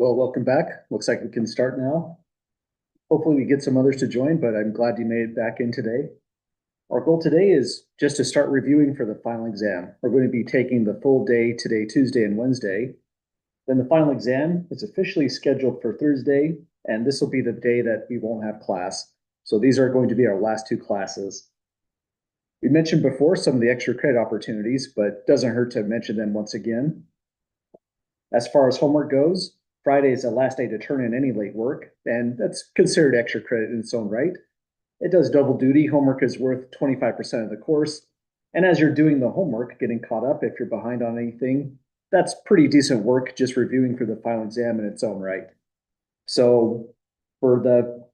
Well, welcome back. Looks like we can start now. Hopefully we get some others to join, but I'm glad you made it back in today. Our goal today is just to start reviewing for the final exam. We're going to be taking the full day today, Tuesday and Wednesday. Then the final exam is officially scheduled for Thursday, and this will be the day that we won't have class. So these are going to be our last two classes. We mentioned before some of the extra credit opportunities, but it doesn't hurt to mention them once again. As far as homework goes, Friday is the last day to turn in any late work, and that's considered extra credit in its own right. It does double duty. Homework is worth 25% of the course. And as you're doing the homework, getting caught up if you're behind on anything, that's pretty decent work just reviewing for the final exam in its own right. So for the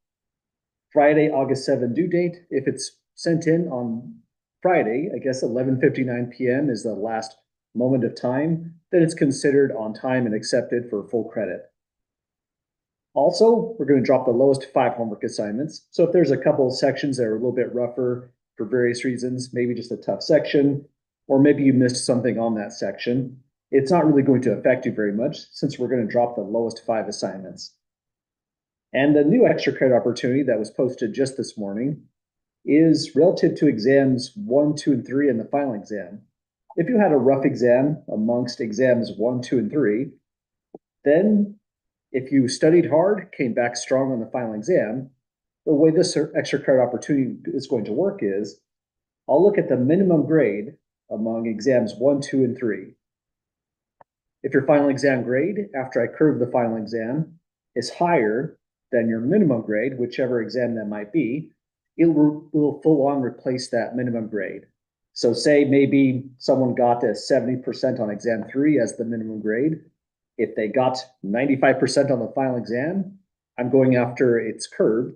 Friday, August 7 due date, if it's sent in on Friday, I guess 11:59 p.m. is the last moment of time, then it's considered on time and accepted for full credit. Also, we're going to drop the lowest 5 homework assignments. So if there's a couple of sections that are a little bit rougher for various reasons, maybe just a tough section, or maybe you missed something on that section, it's not really going to affect you very much since we're going to drop the lowest 5 assignments. And the new extra credit opportunity that was posted just this morning is relative to exams 1, 2, and 3 and the final exam. If you had a rough exam amongst exams 1, 2, and 3, then if you studied hard, came back strong on the final exam, the way this extra credit opportunity is going to work is I'll look at the minimum grade among exams 1, 2, and 3. If your final exam grade, after I curve the final exam, is higher than your minimum grade, whichever exam that might be, it will full on replace that minimum grade. So say maybe someone got a 70% on exam 3 as the minimum grade. If they got 95% on the final exam, I'm going after its curve.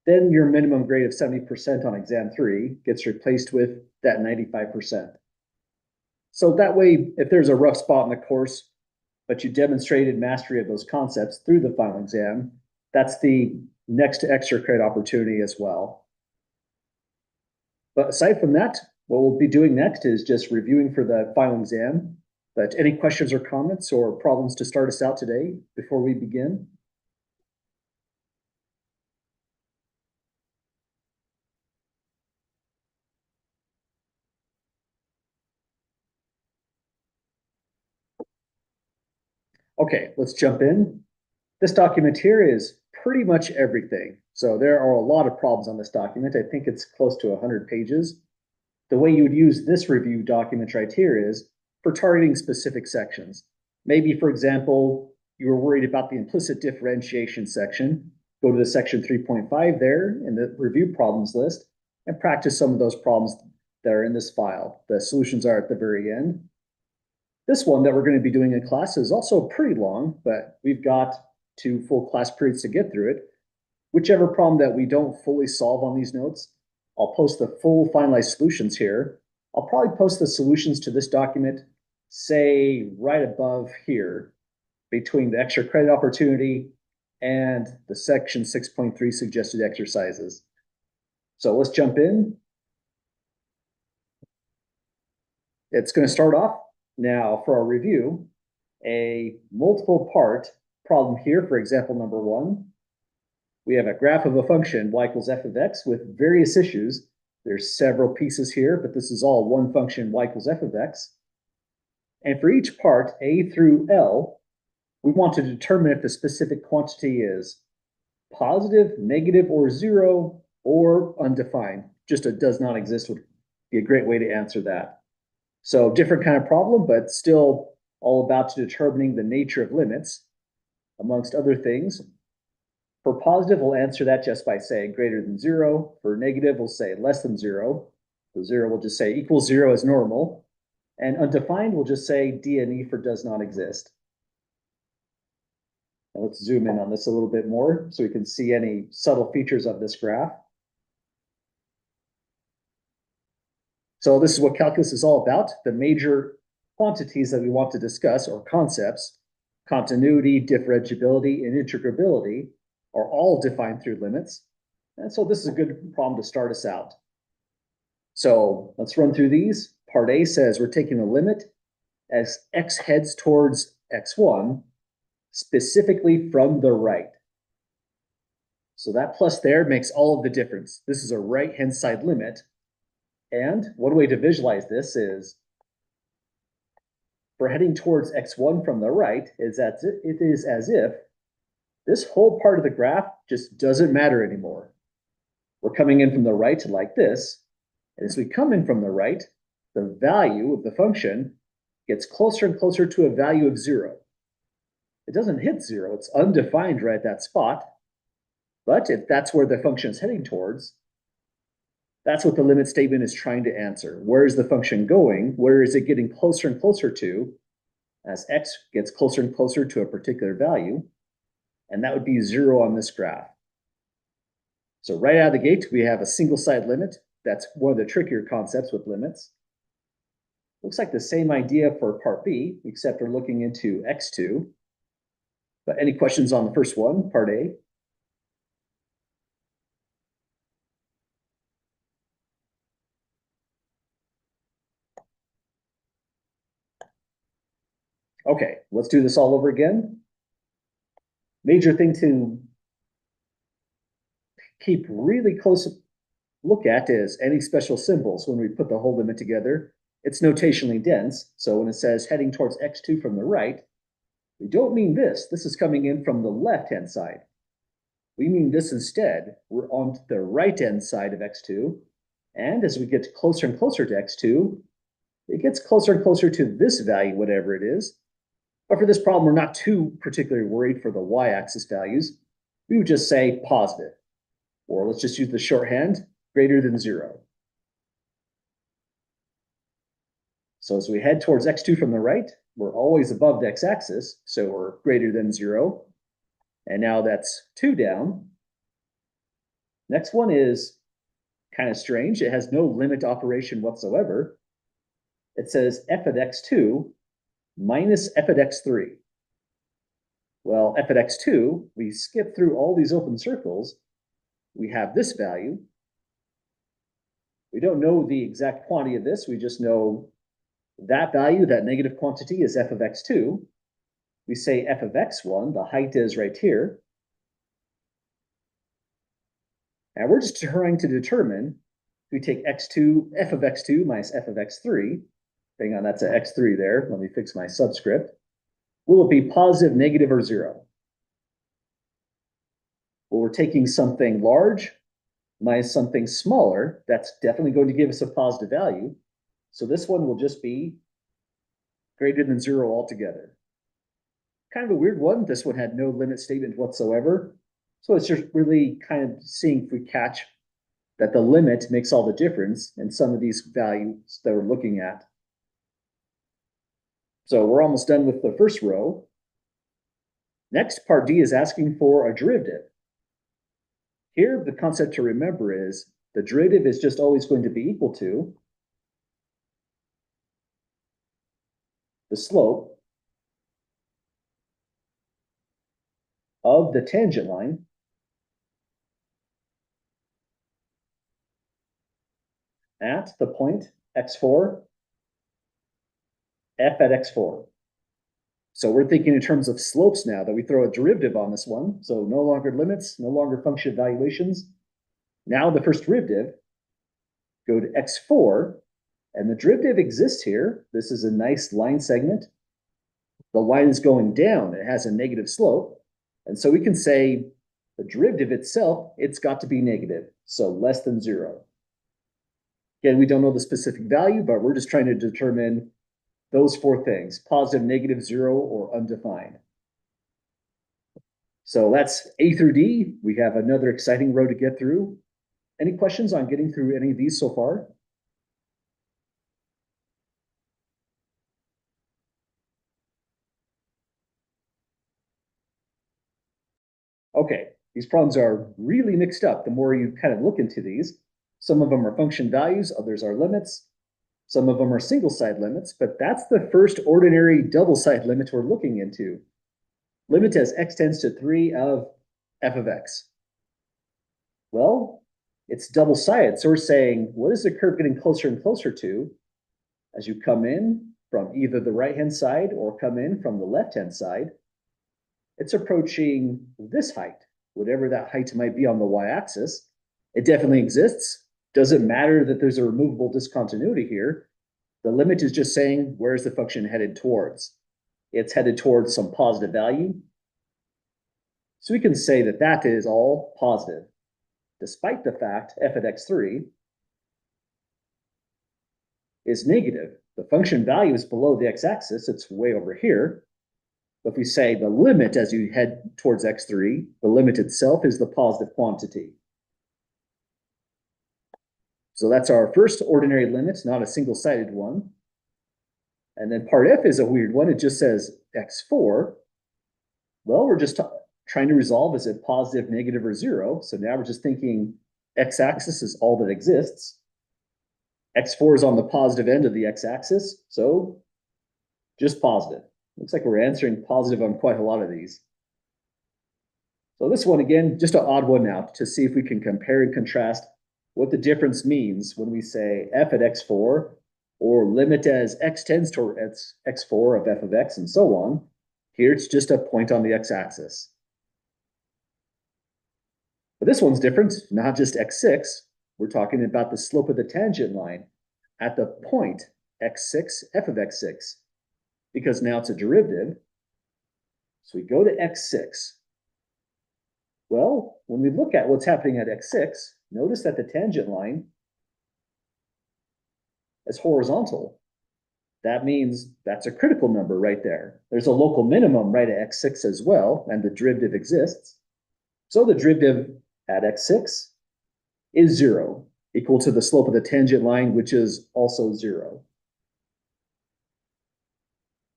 Then your minimum grade of 70% on exam 3 gets replaced with that 95%. So that way, if there's a rough spot in the course, but you demonstrated mastery of those concepts through the final exam, that's the next extra credit opportunity as well. But aside from that, what we'll be doing next is just reviewing for the final exam. But any questions or comments or problems to start us out today before we begin? Okay, let's jump in. This document here is pretty much everything. So there are a lot of problems on this document. I think it's close to 100 pages. The way you would use this review document right here is for targeting specific sections. Maybe, for example, you were worried about the implicit differentiation section. Go to the section 3.5 there in the review problems list and practice some of those problems that are in this file. The solutions are at the very end. This one that we're going to be doing in class is also pretty long, but we've got 2 full class periods to get through it. Whichever problem that we don't fully solve on these notes, I'll post the full finalized solutions here. I'll probably post the solutions to this document, say right above here, between the extra credit opportunity and the section 6.3 suggested exercises. So let's jump in. It's going to start off now for our review, a multiple part problem here for example number 1. We have a graph of a function y equals f of x with various issues. There's several pieces here, but this is all one function y equals f of x. And for each part, a through L, we want to determine if the specific quantity is positive, negative, or 0, or undefined. Just a does not exist would be a great way to answer that. So different kind of problem, but still all about determining the nature of limits, amongst other things. For positive, we'll answer that just by saying greater than 0. For negative, we'll say less than 0. For 0, we'll just say equals 0 as normal. And undefined, we'll just say D and E for does not exist. Now let's zoom in on this a little bit more so we can see any subtle features of this graph. So this is what calculus is all about. The major quantities that we want to discuss, or concepts, continuity, differentiability, and integrability, are all defined through limits. And so this is a good problem to start us out. So let's run through these. Part A says we're taking a limit as x heads towards x1 specifically from the right. So that plus there makes all of the difference. This is a right-hand side limit. And one way to visualize this is for heading towards x1 from the right is that it is as if this whole part of the graph just doesn't matter anymore. We're coming in from the right like this. And as we come in from the right, the value of the function gets closer and closer to a value of 0. It doesn't hit 0. It's undefined right at that spot. But if that's where the function is heading towards, that's what the limit statement is trying to answer. Where is the function going? Where is it getting closer and closer to as x gets closer and closer to a particular value? And that would be 0 on this graph. So right out of the gate, we have a single side limit. That's one of the trickier concepts with limits. Looks like the same idea for part B, except we're looking into x2. But any questions on the first one, part A? Okay, let's do this all over again. Major thing to keep really close look at is any special symbols when we put the whole limit together. It's notationally dense, so when it says heading towards x2 from the right, we don't mean this. This is coming in from the left-hand side. We mean this instead. We're on the right-hand side of x2, and as we get closer and closer to x2, it gets closer and closer to this value, whatever it is. But for this problem, we're not too particularly worried for the y-axis values. We would just say positive, or let's just use the shorthand, greater than 0. So as we head towards x2 from the right, we're always above the x-axis, so we're greater than 0. And now that's 2 down. Next one is kind of strange. It has no limit operation whatsoever. It says f at x2 minus f at x3. Well, f at x2, we skip through all these open circles. We have this value. We don't know the exact quantity of this. We just know that value, that negative quantity, is f of x2. We say f of x1, the height is right here. And we're just trying to determine, if we take x2, f of x2 minus f of x3, hang on, that's an x3 there. Let me fix my subscript. Will it be positive, negative, or 0? Well, we're taking something large minus something smaller. That's definitely going to give us a positive value. So this one will just be greater than 0 altogether. Kind of a weird one. This one had no limit statement whatsoever. So it's just really kind of seeing if we catch that the limit makes all the difference in some of these values that we're looking at. So we're almost done with the first row. Next, part D is asking for a derivative. Here, the concept to remember is the derivative is just always going to be equal to the slope of the tangent line at the point x4, f at x4. So we're thinking in terms of slopes now that we throw a derivative on this one. So no longer limits, no longer function evaluations. Now the first derivative, go to x4, and the derivative exists here. This is a nice line segment. The line is going down. It has a negative slope. And so we can say the derivative itself, it's got to be negative, so less than 0. Again, we don't know the specific value, but we're just trying to determine those 4 things: positive, negative, 0, or undefined. So that's A through D. We have another exciting row to get through. Any questions on getting through any of these so far? Okay, these problems are really mixed up the more you kind of look into these. Some of them are function values, others are limits. Some of them are single side limits, but that's the first ordinary double side limit we're looking into. Limit as x tends to 3 of f of x. Well, it's double sided, so we're saying, what is the curve getting closer and closer to as you come in from either the right-hand side or come in from the left-hand side? it's approaching this height, whatever that height might be on the y-axis. It definitely exists. Doesn't matter that there's a removable discontinuity here. The limit is just saying, where's the function headed towards? It's headed towards some positive value. So we can say that that is all positive, despite the fact f at x3 is negative. The function value is below the x-axis, it's way over here. But if we say the limit as you head towards x3, the limit itself is the positive quantity. So that's our first ordinary limit, not a single-sided one. And then part F is a weird one. It just says x4. Well, we're just trying to resolve, is it positive, negative, or zero? So now we're just thinking x-axis is all that exists. x4 is on the positive end of the x-axis, so just positive. Looks like we're answering positive on quite a lot of these. So this one, again, just an odd one now to see if we can compare and contrast what the difference means when we say f at x4 or limit as x tends towards x4 of f of x and so on. Here it's just a point on the x-axis. But this one's different, not just x6. We're talking about the slope of the tangent line at the point x6, f of x6, because now it's a derivative. So we go to x6. Well, when we look at what's happening at x6, notice that the tangent line is horizontal. That means that's a critical number right there. There's a local minimum right at x6 as well, and the derivative exists. So the derivative at x6 is 0, equal to the slope of the tangent line, which is also 0.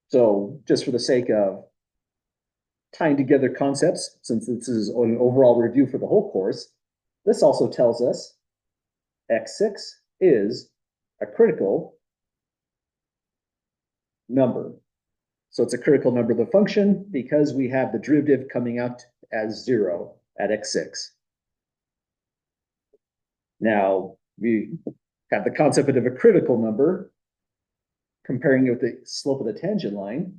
So just for the sake of tying together concepts, since this is an overall review for the whole course, this also tells us x6 is a critical number. So it's a critical number of the function because we have the derivative coming out as 0 at x6. Now, we have the concept of a critical number, comparing it with the slope of the tangent line.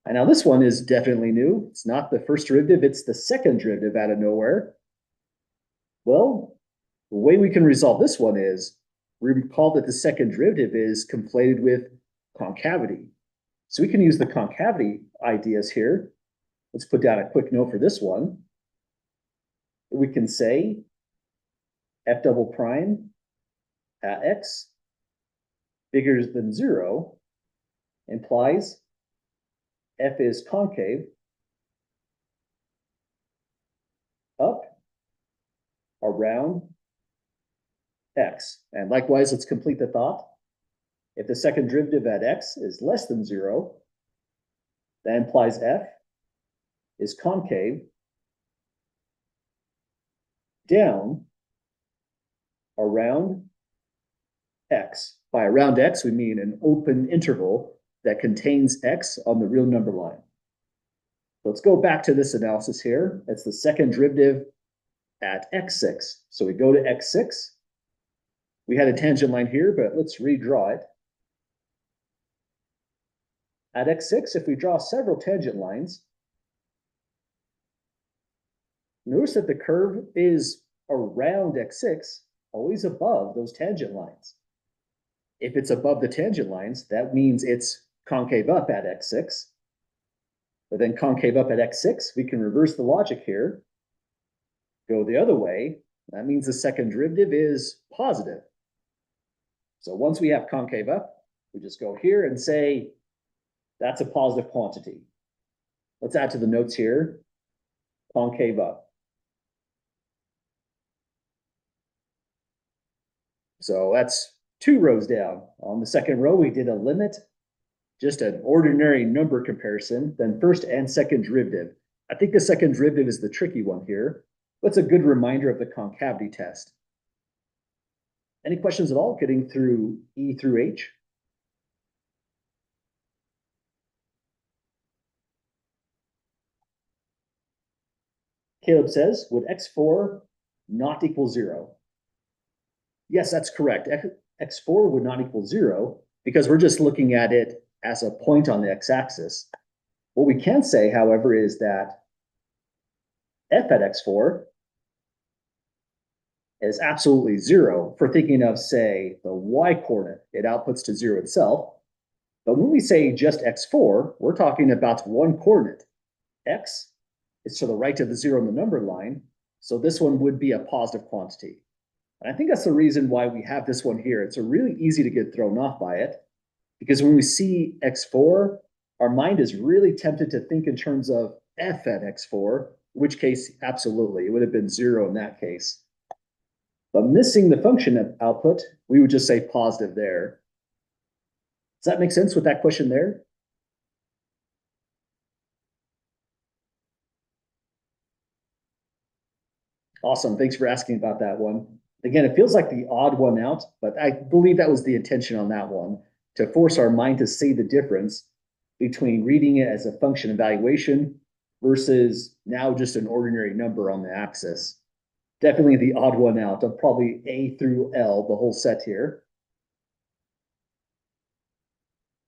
And now this one is definitely new. It's not the first derivative, it's the second derivative out of nowhere. Well, the way we can resolve this one is, recall that the second derivative is conflated with concavity. So we can use the concavity ideas here. Let's put down a quick note for this one. We can say f double prime at x bigger than 0 implies f is concave up around x. And likewise, let's complete the thought. If the second derivative at x is less than 0, that implies f is concave down around x. By around x, we mean an open interval that contains x on the real number line. Let's go back to this analysis here. It's the second derivative at x6. So we go to x6. We had a tangent line here, but let's redraw it. At x6, if we draw several tangent lines, notice that the curve is around x6, always above those tangent lines. If it's above the tangent lines, that means it's concave up at x6. But then concave up at x6, we can reverse the logic here, go the other way. That means the second derivative is positive. So once we have concave up, we just go here and say, that's a positive quantity. Let's add to the notes here, concave up. So that's 2 rows down. On the second row, we did a limit, just an ordinary number comparison, then first and second derivative. I think the second derivative is the tricky one here, but it's a good reminder of the concavity test. Any questions at all getting through E through H? Caleb says, would x4 not equal 0? Yes, that's correct. X4 would not equal 0 because we're just looking at it as a point on the x-axis. What we can say, however, is that f at x4 is absolutely zero for thinking of, say, the y coordinate. It outputs to zero itself. But when we say just x4, we're talking about one coordinate. X is to the right of the zero in the number line, so this one would be a positive quantity. And I think that's the reason why we have this one here. It's really easy to get thrown off by it, because when we see x4, our mind is really tempted to think in terms of f at x4, in which case, absolutely, it would have been zero in that case. But missing the function output, we would just say positive there. Does that make sense with that question there? Awesome. Thanks for asking about that one. Again, it feels like the odd one out, but I believe that was the intention on that one, to force our mind to see the difference between reading it as a function evaluation versus now just an ordinary number on the axis. Definitely the odd one out of probably A through L, the whole set here.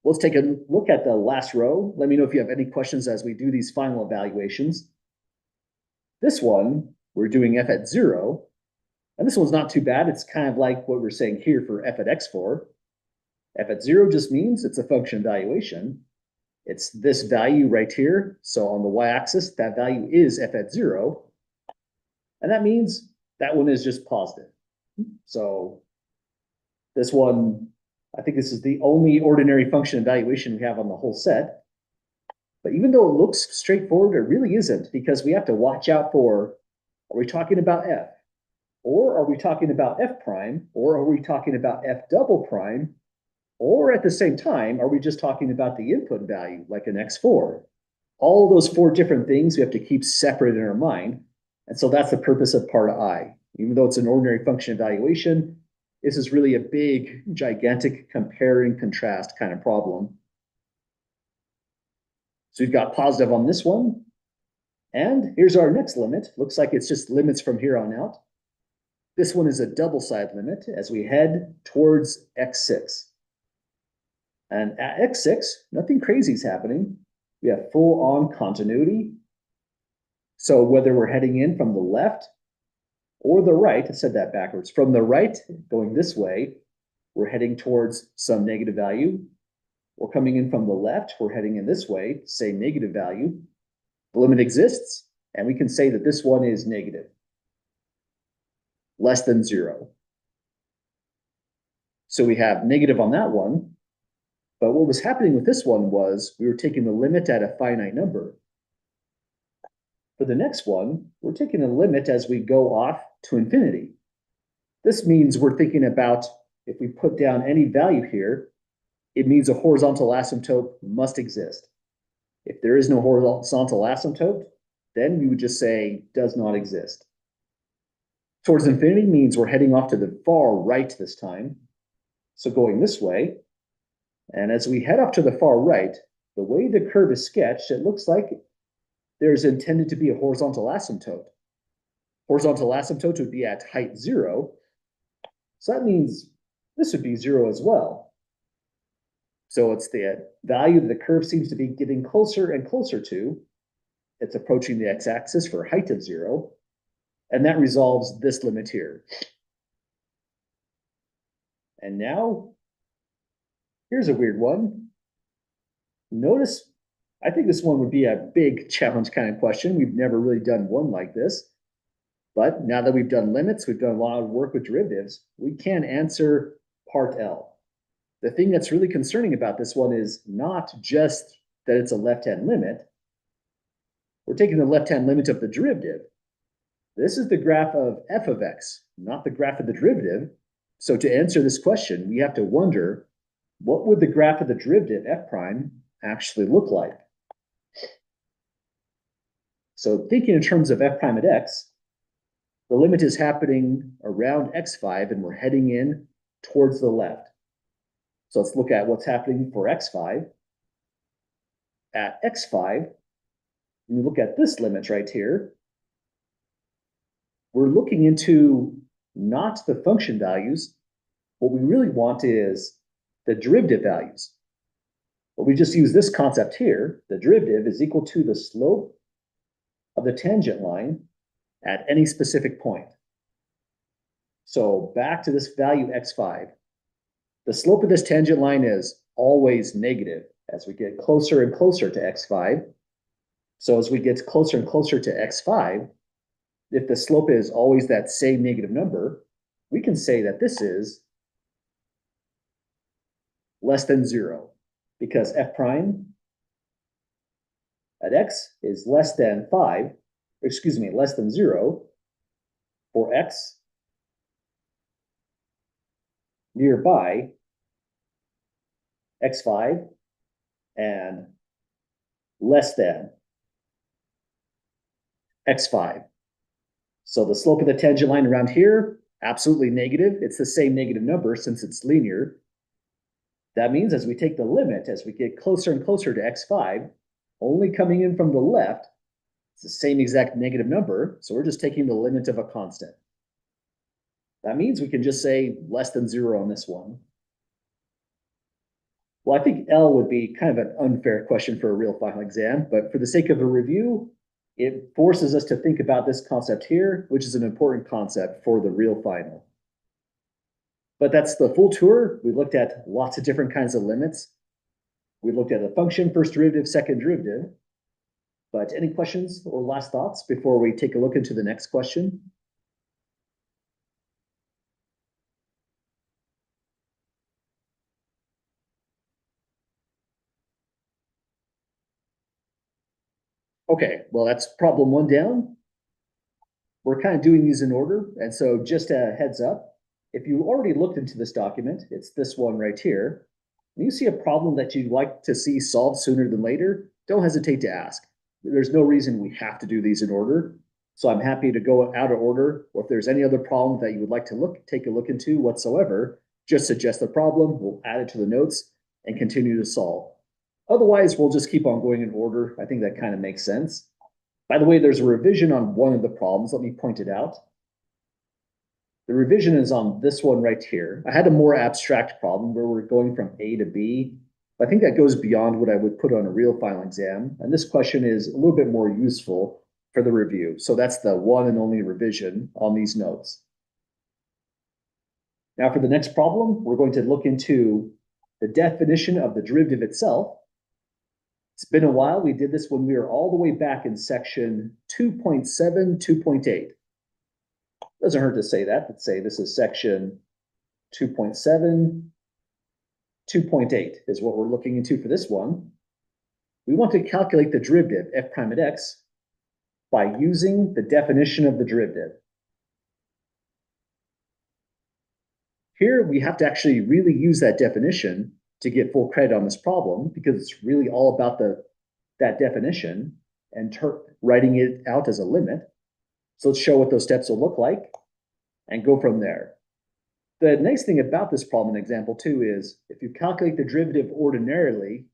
Let's take a look at the last row. Let me know if you have any questions as we do these final evaluations. This one, we're doing f at 0, and this one's not too bad. It's kind of like what we're saying here for f at x4. F at 0 just means it's a function evaluation. It's this value right here. So on the y-axis, that value is f at 0. And that means that one is just positive. So this one, I think this is the only ordinary function evaluation we have on the whole set. But even though it looks straightforward, it really isn't, because we have to watch out for, are we talking about f? Or are we talking about f prime? Or are we talking about f double prime? Or at the same time, are we just talking about the input value, like an x4? All those four different things we have to keep separate in our mind. And so that's the purpose of part I. Even though it's an ordinary function evaluation, this is really a big, gigantic compare and contrast kind of problem. So we've got positive on this one. And here's our next limit. Looks like it's just limits from here on out. This one is a double side limit as we head towards x6. And at x6, nothing crazy is happening. We have full on continuity. So whether we're heading in from the left or the right, I said that backwards, from the right going this way, we're heading towards some negative value. Or coming in from the left, we're heading in this way, say negative value. The limit exists, and we can say that this one is negative, less than 0. So we have negative on that one. But what was happening with this one was we were taking the limit at a finite number. For the next one, we're taking a limit as we go off to infinity. This means we're thinking about, if we put down any value here, it means a horizontal asymptote must exist. If there is no horizontal asymptote, then we would just say does not exist. Towards infinity means we're heading off to the far right this time. So going this way, and as we head off to the far right, the way the curve is sketched, it looks like there's intended to be a horizontal asymptote. Horizontal asymptote would be at height 0. So that means this would be 0 as well. So it's the value that the curve seems to be getting closer and closer to. It's approaching the x-axis for height of 0. And that resolves this limit here. And now, here's a weird one. Notice, I think this one would be a big challenge kind of question. We've never really done one like this. But now that we've done limits, we've done a lot of work with derivatives, we can answer part L. The thing that's really concerning about this one is not just that it's a left-hand limit. We're taking the left-hand limit of the derivative. This is the graph of f of x, not the graph of the derivative. So to answer this question, we have to wonder, what would the graph of the derivative f prime actually look like? So thinking in terms of f prime at x, the limit is happening around x5 and we're heading in towards the left. So let's look at what's happening for x5. At x5, when we look at this limit right here, we're looking into not the function values. What we really want is the derivative values. But we just use this concept here. The derivative is equal to the slope of the tangent line at any specific point. So back to this value x5. The slope of this tangent line is always negative as we get closer and closer to x5. So as we get closer and closer to x5, if the slope is always that same negative number, we can say that this is less than 0 because f prime at x is less than 5, excuse me, less than 0 for x nearby x5 and less than x5. So the slope of the tangent line around here, absolutely negative. It's the same negative number since it's linear. That means as we take the limit, as we get closer and closer to x5, only coming in from the left, it's the same exact negative number. So we're just taking the limit of a constant. That means we can just say less than 0 on this one. Well, I think L would be kind of an unfair question for a real final exam, but for the sake of a review, it forces us to think about this concept here, which is an important concept for the real final. But that's the full tour. We looked at lots of different kinds of limits. We looked at a function, first derivative, second derivative. But any questions or last thoughts before we take a look into the next question? Okay, well, that's problem 1 down. We're kind of doing these in order. And so just a heads up, if you already looked into this document, it's this one right here, and you see a problem that you'd like to see solved sooner than later, don't hesitate to ask. There's no reason we have to do these in order. So I'm happy to go out of order, or if there's any other problem that you would like to take a look into whatsoever, just suggest the problem, we'll add it to the notes and continue to solve. Otherwise, we'll just keep on going in order. I think that kind of makes sense. By the way, there's a revision on one of the problems. Let me point it out. The revision is on this one right here. I had a more abstract problem where we're going from A to B. I think that goes beyond what I would put on a real final exam. And this question is a little bit more useful for the review. So that's the one and only revision on these notes. Now for the next problem, we're going to look into the definition of the derivative itself. It's been a while. We did this when we were all the way back in section 2.7, 2.8. Doesn't hurt to say that. Let's say this is section 2.7, 2.8 is what we're looking into for this one. We want to calculate the derivative f prime at x by using the definition of the derivative. Here, we have to actually really use that definition to get full credit on this problem because it's really all about that definition and writing it out as a limit. So let's show what those steps will look like and go from there. The nice thing about this problem in example 2 is if you calculate the derivative ordinarily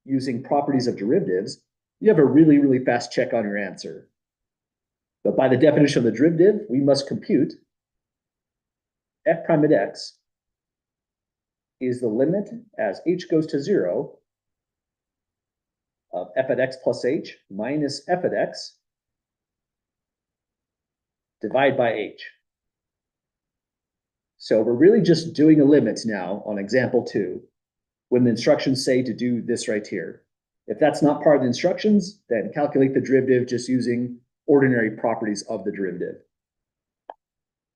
using properties of derivatives, you have a really, really fast check on your answer. But by the definition of the derivative, we must compute f prime at x is the limit as h goes to 0 of f at x plus h minus f at x divided by h. So we're really just doing a limit now on example 2 when the instructions say to do this right here. If that's not part of the instructions, then calculate the derivative just using ordinary properties of the derivative.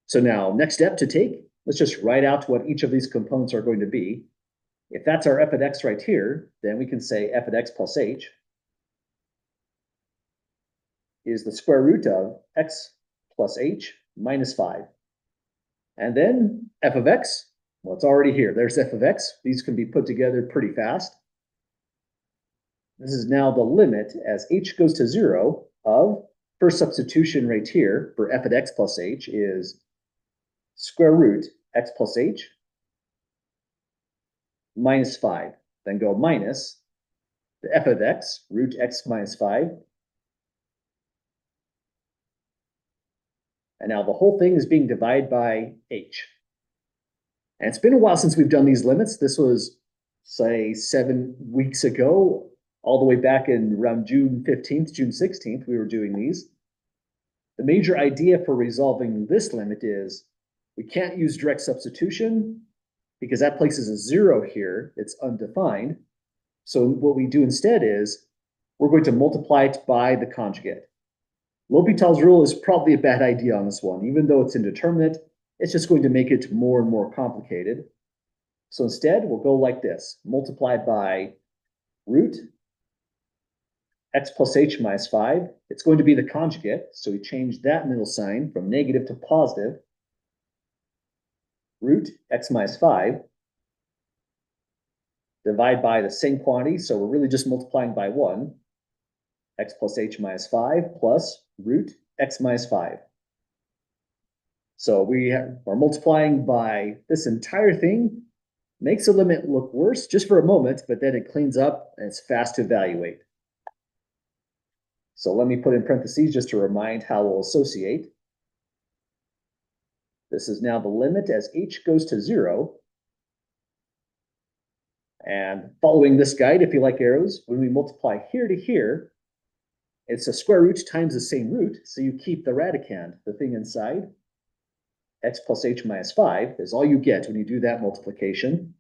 So now, next step to take, let's just write out what each of these components are going to be. If that's our f at x right here, then we can say f at x plus h is the square root of x plus h minus 5. And then f of x, well, it's already here. There's f of x. These can be put together pretty fast. This is now the limit as h goes to 0 of, first substitution right here for f at x plus h is square root x plus h minus 5. Then go minus the f of x, root x minus 5. And now the whole thing is being divided by h. And it's been a while since we've done these limits. This was say 7 weeks ago, all the way back in around June 15th, June 16th, we were doing these. The major idea for resolving this limit is we can't use direct substitution because that places a zero here. It's undefined. So what we do instead is we're going to multiply it by the conjugate. L'Hopital's rule is probably a bad idea on this one. Even though it's indeterminate, it's just going to make it more and more complicated. So instead, we'll go like this. Multiply by root x plus h minus 5. It's going to be the conjugate, so we change that middle sign from negative to positive. Root x minus 5. Divide by the same quantity, so we're really just multiplying by 1. X plus h minus 5 plus root x minus 5. So we are multiplying by this entire thing. Makes the limit look worse just for a moment, but then it cleans up and it's fast to evaluate. So let me put in parentheses just to remind how we'll associate. This is now the limit as h goes to 0. And following this guide, if you like arrows, when we multiply here to here, it's a square root times the same root, so you keep the radicand, the thing inside. X plus h minus 5 is all you get when you do that multiplication.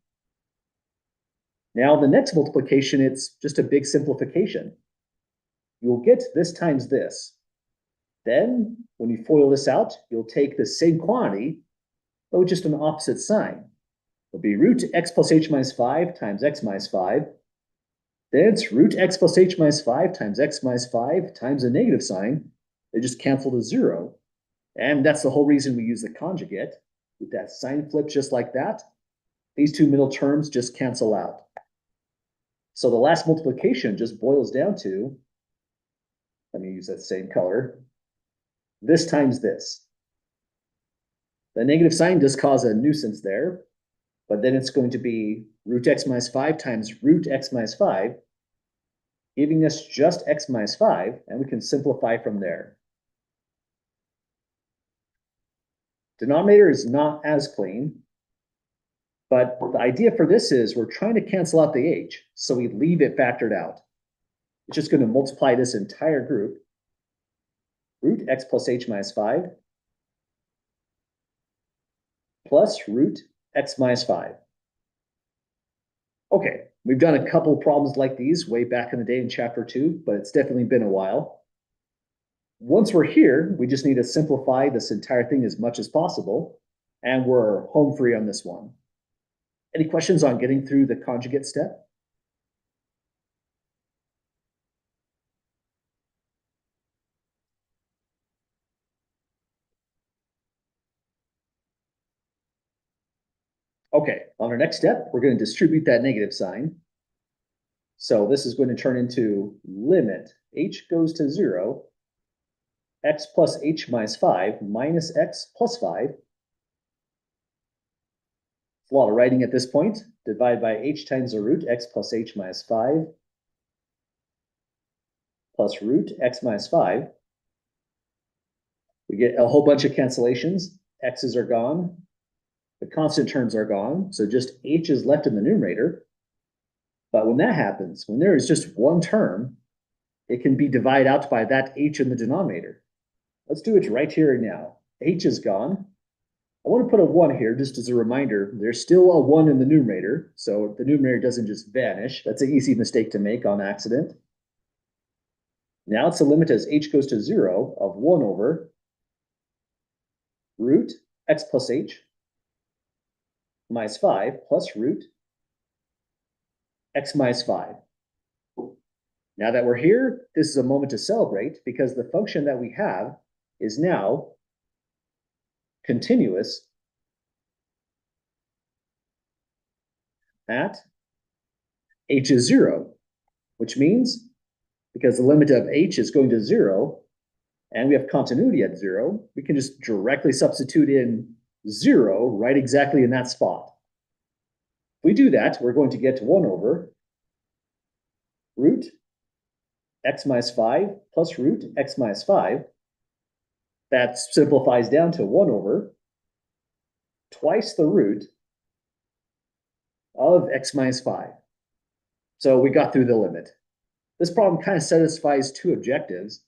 Now the next multiplication, it's just a big simplification. You'll get this times this. Then, when you FOIL this out, you'll take the same quantity, but with just an opposite sign. It'll be root x plus h minus 5 times x minus 5. Then it's root x plus h minus 5 times x minus 5 times a negative sign. They just cancel to 0. And that's the whole reason we use the conjugate. With that sign flip just like that, these two middle terms just cancel out. So the last multiplication just boils down to, let me use that same color, this times this. The negative sign does cause a nuisance there, but then it's going to be root x minus 5 times root x minus 5, giving us just x minus 5, and we can simplify from there. Denominator is not as clean, but the idea for this is we're trying to cancel out the h, so we leave it factored out. It's just going to multiply this entire group. Root x plus h minus 5 plus root x minus 5. Okay, we've done a couple problems like these way back in the day in chapter 2, but it's definitely been a while. Once we're here, we just need to simplify this entire thing as much as possible, and we're home free on this one. Any questions on getting through the conjugate step? Okay, on our next step, we're going to distribute that negative sign. So this is going to turn into limit h goes to 0, x plus h minus 5 minus x plus 5. It's a lot of writing at this point. Divide by h times the root x plus h minus 5 plus root x minus 5. We get a whole bunch of cancellations. X's are gone. The constant terms are gone, so just h is left in the numerator. But when that happens, when there is just one term, it can be divided out by that h in the denominator. Let's do it right here and now. H is gone. I want to put a 1 here just as a reminder. There's still a 1 in the numerator, so the numerator doesn't just vanish. That's an easy mistake to make on accident. Now it's a limit as h goes to 0 of 1 over root x plus h minus 5 plus root x minus 5. Now that we're here, this is a moment to celebrate because the function that we have is now continuous at h is 0, which means because the limit of h is going to 0 and we have continuity at 0, we can just directly substitute in 0 right exactly in that spot. If we do that, we're going to get 1 over root x minus 5 plus root x minus 5. That simplifies down to 1 over twice the root of x minus 5. So we got through the limit. This problem kind of satisfies two objectives.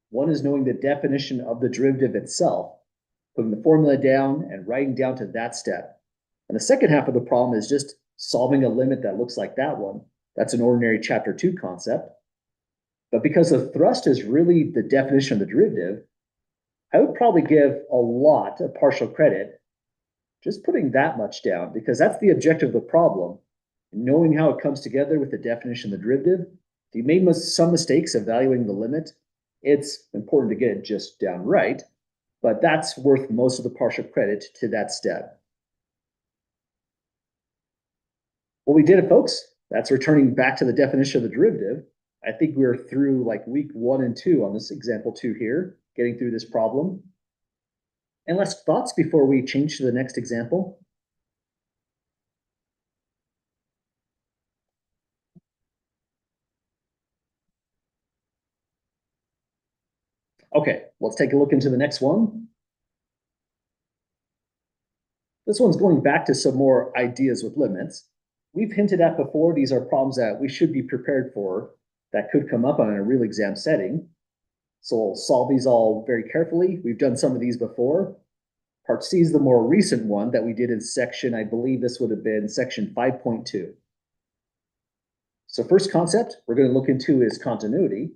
One is knowing the definition of the derivative itself, putting the formula down and writing down to that step. And the second half of the problem is just solving a limit that looks like that one. That's an ordinary chapter 2 concept. But because the thrust is really the definition of the derivative, I would probably give a lot of partial credit just putting that much down, because that's the objective of the problem. Knowing how it comes together with the definition of the derivative, if you made some mistakes evaluating the limit, it's important to get it just down right, but that's worth most of the partial credit to that step. Well, we did it, folks. That's returning back to the definition of the derivative. I think we're through like week 1 and 2 on this example 2 here, getting through this problem. And last thoughts before we change to the next example? Okay, let's take a look into the next one. This one's going back to some more ideas with limits. We've hinted at before, these are problems that we should be prepared for that could come up on a real exam setting. So we'll solve these all very carefully. We've done some of these before. Part C is the more recent one that we did in section, I believe this would have been section 5.2. So first concept we're going to look into is continuity.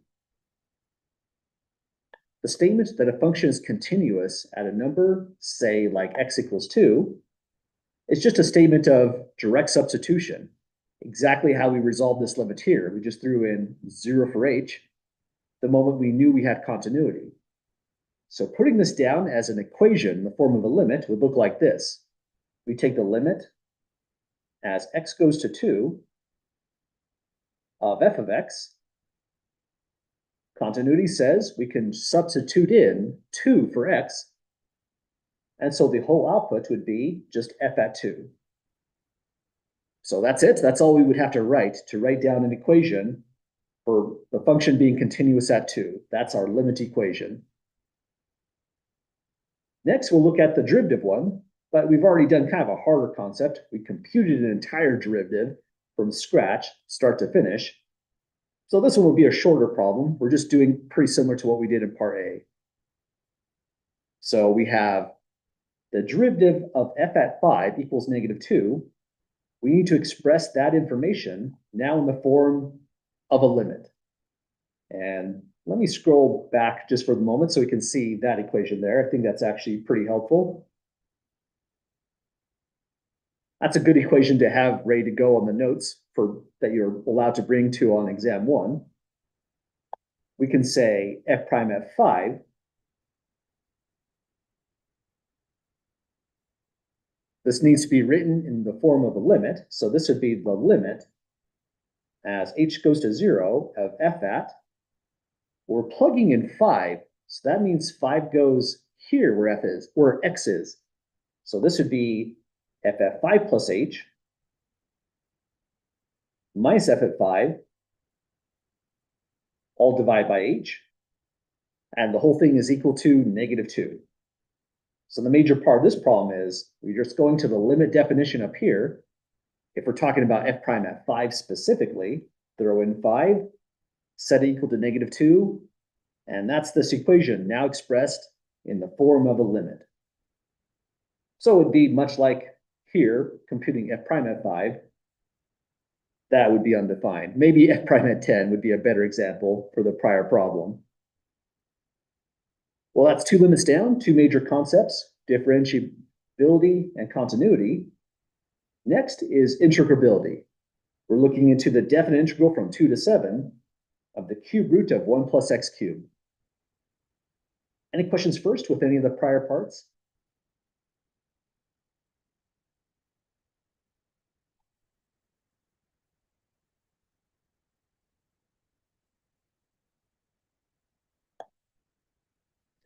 The statement that a function is continuous at a number, say like x equals 2, is just a statement of direct substitution. Exactly how we resolved this limit here. We just threw in 0 for h the moment we knew we had continuity. So putting this down as an equation in the form of a limit would look like this. We take the limit as x goes to 2 of f of x. Continuity says we can substitute in 2 for x, and so the whole output would be just f at 2. So that's it. That's all we would have to write down an equation for the function being continuous at 2. That's our limit equation. Next, we'll look at the derivative one, but we've already done kind of a harder concept. We computed an entire derivative from scratch, start to finish. So this one will be a shorter problem. We're just doing pretty similar to what we did in part A. So we have the derivative of f at 5 equals -2. We need to express that information now in the form of a limit. And let me scroll back just for the moment so we can see that equation there. I think that's actually pretty helpful. That's a good equation to have ready to go on the notes that you're allowed to bring to on exam 1. We can say f prime at 5 this needs to be written in the form of a limit. So this would be the limit as h goes to 0 of f at. We're plugging in 5, so that means 5 goes here where f is, where x is. So this would be f at 5 plus h minus f at 5, all divided by h, and the whole thing is equal to -2. So the major part of this problem is we're just going to the limit definition up here. If we're talking about f prime at 5 specifically, throw in 5, set it equal to -2, and that's this equation now expressed in the form of a limit. So it would be much like here, computing f prime at 5, that would be undefined. Maybe f prime at 10 would be a better example for the prior problem. Well, that's 2 limits down, 2 major concepts, differentiability and continuity. Next is integrability. We're looking into the definite integral from 2 to 7 of the cube root of 1 plus x cubed. Any questions first with any of the prior parts?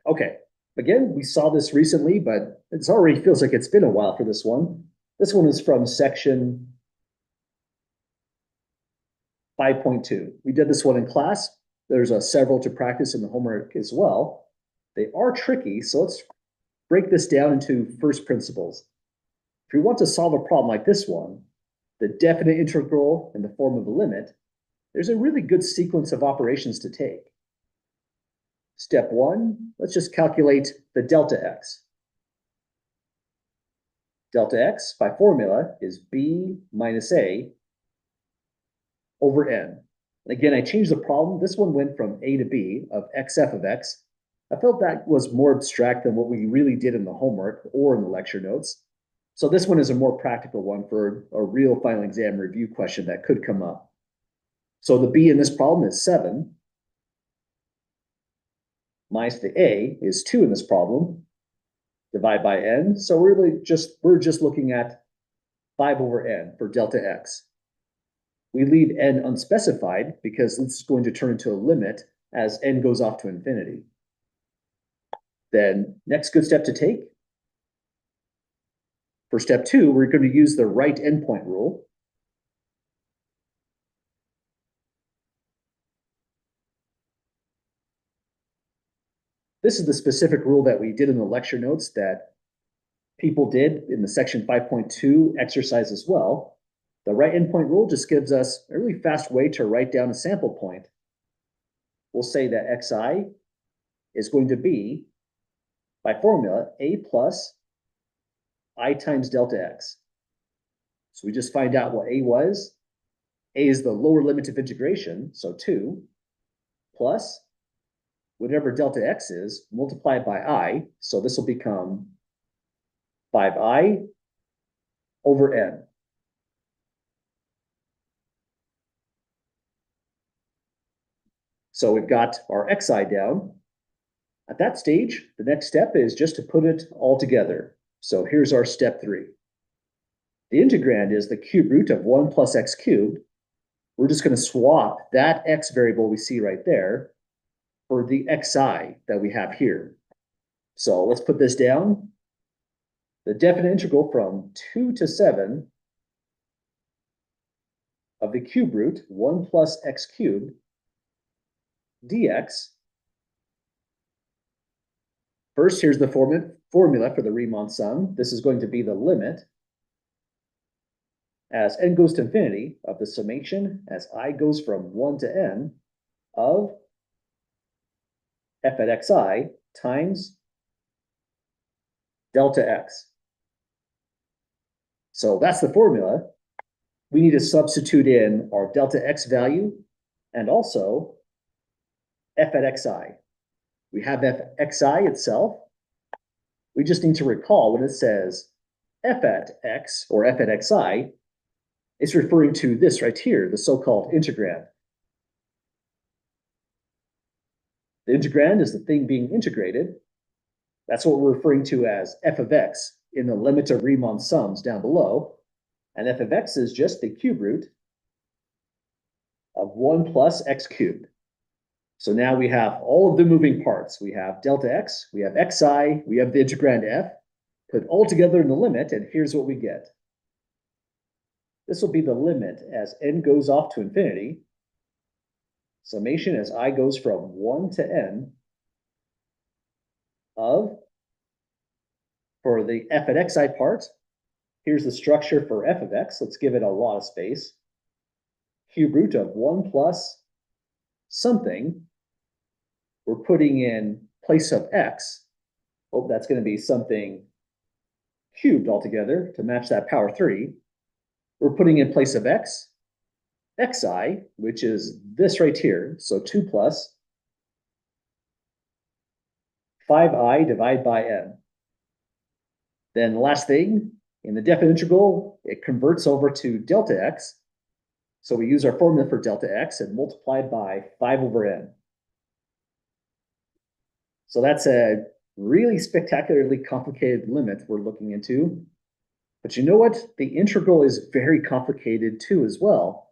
Okay, again, we saw this recently, but it already feels like it's been a while for this one. This one is from section 5.2. We did this one in class. There's several to practice in the homework as well. They are tricky, so let's break this down into first principles. If we want to solve a problem like this one, the definite integral in the form of a limit, there's a really good sequence of operations to take. Step one, let's just calculate the delta x. Delta x by formula is b minus a over n. And again, I changed the problem. This one went from a to b of xf of x. I felt that was more abstract than what we really did in the homework or in the lecture notes. So this one is a more practical one for a real final exam review question that could come up. So the b in this problem is 7. Minus the a is 2 in this problem. Divide by n. So we're just looking at 5 over n for delta x. We leave n unspecified because this is going to turn into a limit as n goes off to infinity. Then next good step to take. For step 2, we're going to use the right endpoint rule. This is the specific rule that we did in the lecture notes that people did in the section 5.2 exercise as well. The right endpoint rule just gives us a really fast way to write down a sample point. We'll say that xi is going to be, by formula, a plus I times delta x. So we just find out what a was. A is the lower limit of integration, so 2, plus whatever delta x is, multiplied by I. So this will become 5i over n. So we've got our xi down. At that stage, the next step is just to put it all together. So here's our step 3. The integrand is the cube root of 1 plus x cubed. We're just going to swap that x variable we see right there for the xi that we have here. So let's put this down. The definite integral from 2 to 7 of the cube root 1 plus x cubed dx. First, here's the formula for the Riemann sum. This is going to be the limit as n goes to infinity of the summation as I goes from 1 to n of f at xi times delta x. So that's the formula. We need to substitute in our delta x value and also f at xi. We have f at xi itself. We just need to recall when it says f at x or f at xi, it's referring to this right here, the so-called integrand. The integrand is the thing being integrated. That's what we're referring to as f of x in the limit of Riemann sums down below. And f of x is just the cube root of 1 plus x cubed. So now we have all of the moving parts. We have delta x, we have xi, we have the integrand f, put all together in the limit, and here's what we get. This will be the limit as n goes off to infinity, summation as I goes from 1 to n of, for the f at xi part, here's the structure for f of x. Let's give it a lot of space. Cube root of 1 plus something. We're putting in place of x. Oh, that's going to be something cubed altogether to match that power 3. We're putting in place of x, xi, which is this right here. So 2 plus 5i divided by n. Then the last thing, in the definite integral, it converts over to delta x. So we use our formula for delta x and multiply by 5 over n. So that's a really spectacularly complicated limit we're looking into. But you know what? The integral is very complicated too as well.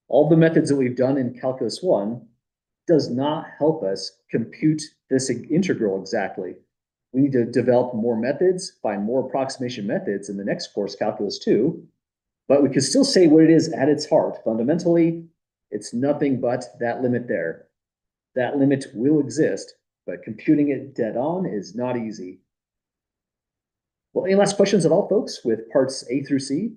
All the methods that we've done in Calculus 1 does not help us compute this integral exactly. We need to develop more methods, find more approximation methods in the next course, Calculus 2. But we can still say what it is at its heart. Fundamentally, it's nothing but that limit there. That limit will exist, but computing it dead on is not easy. Well, any last questions at all, folks, with parts A through C?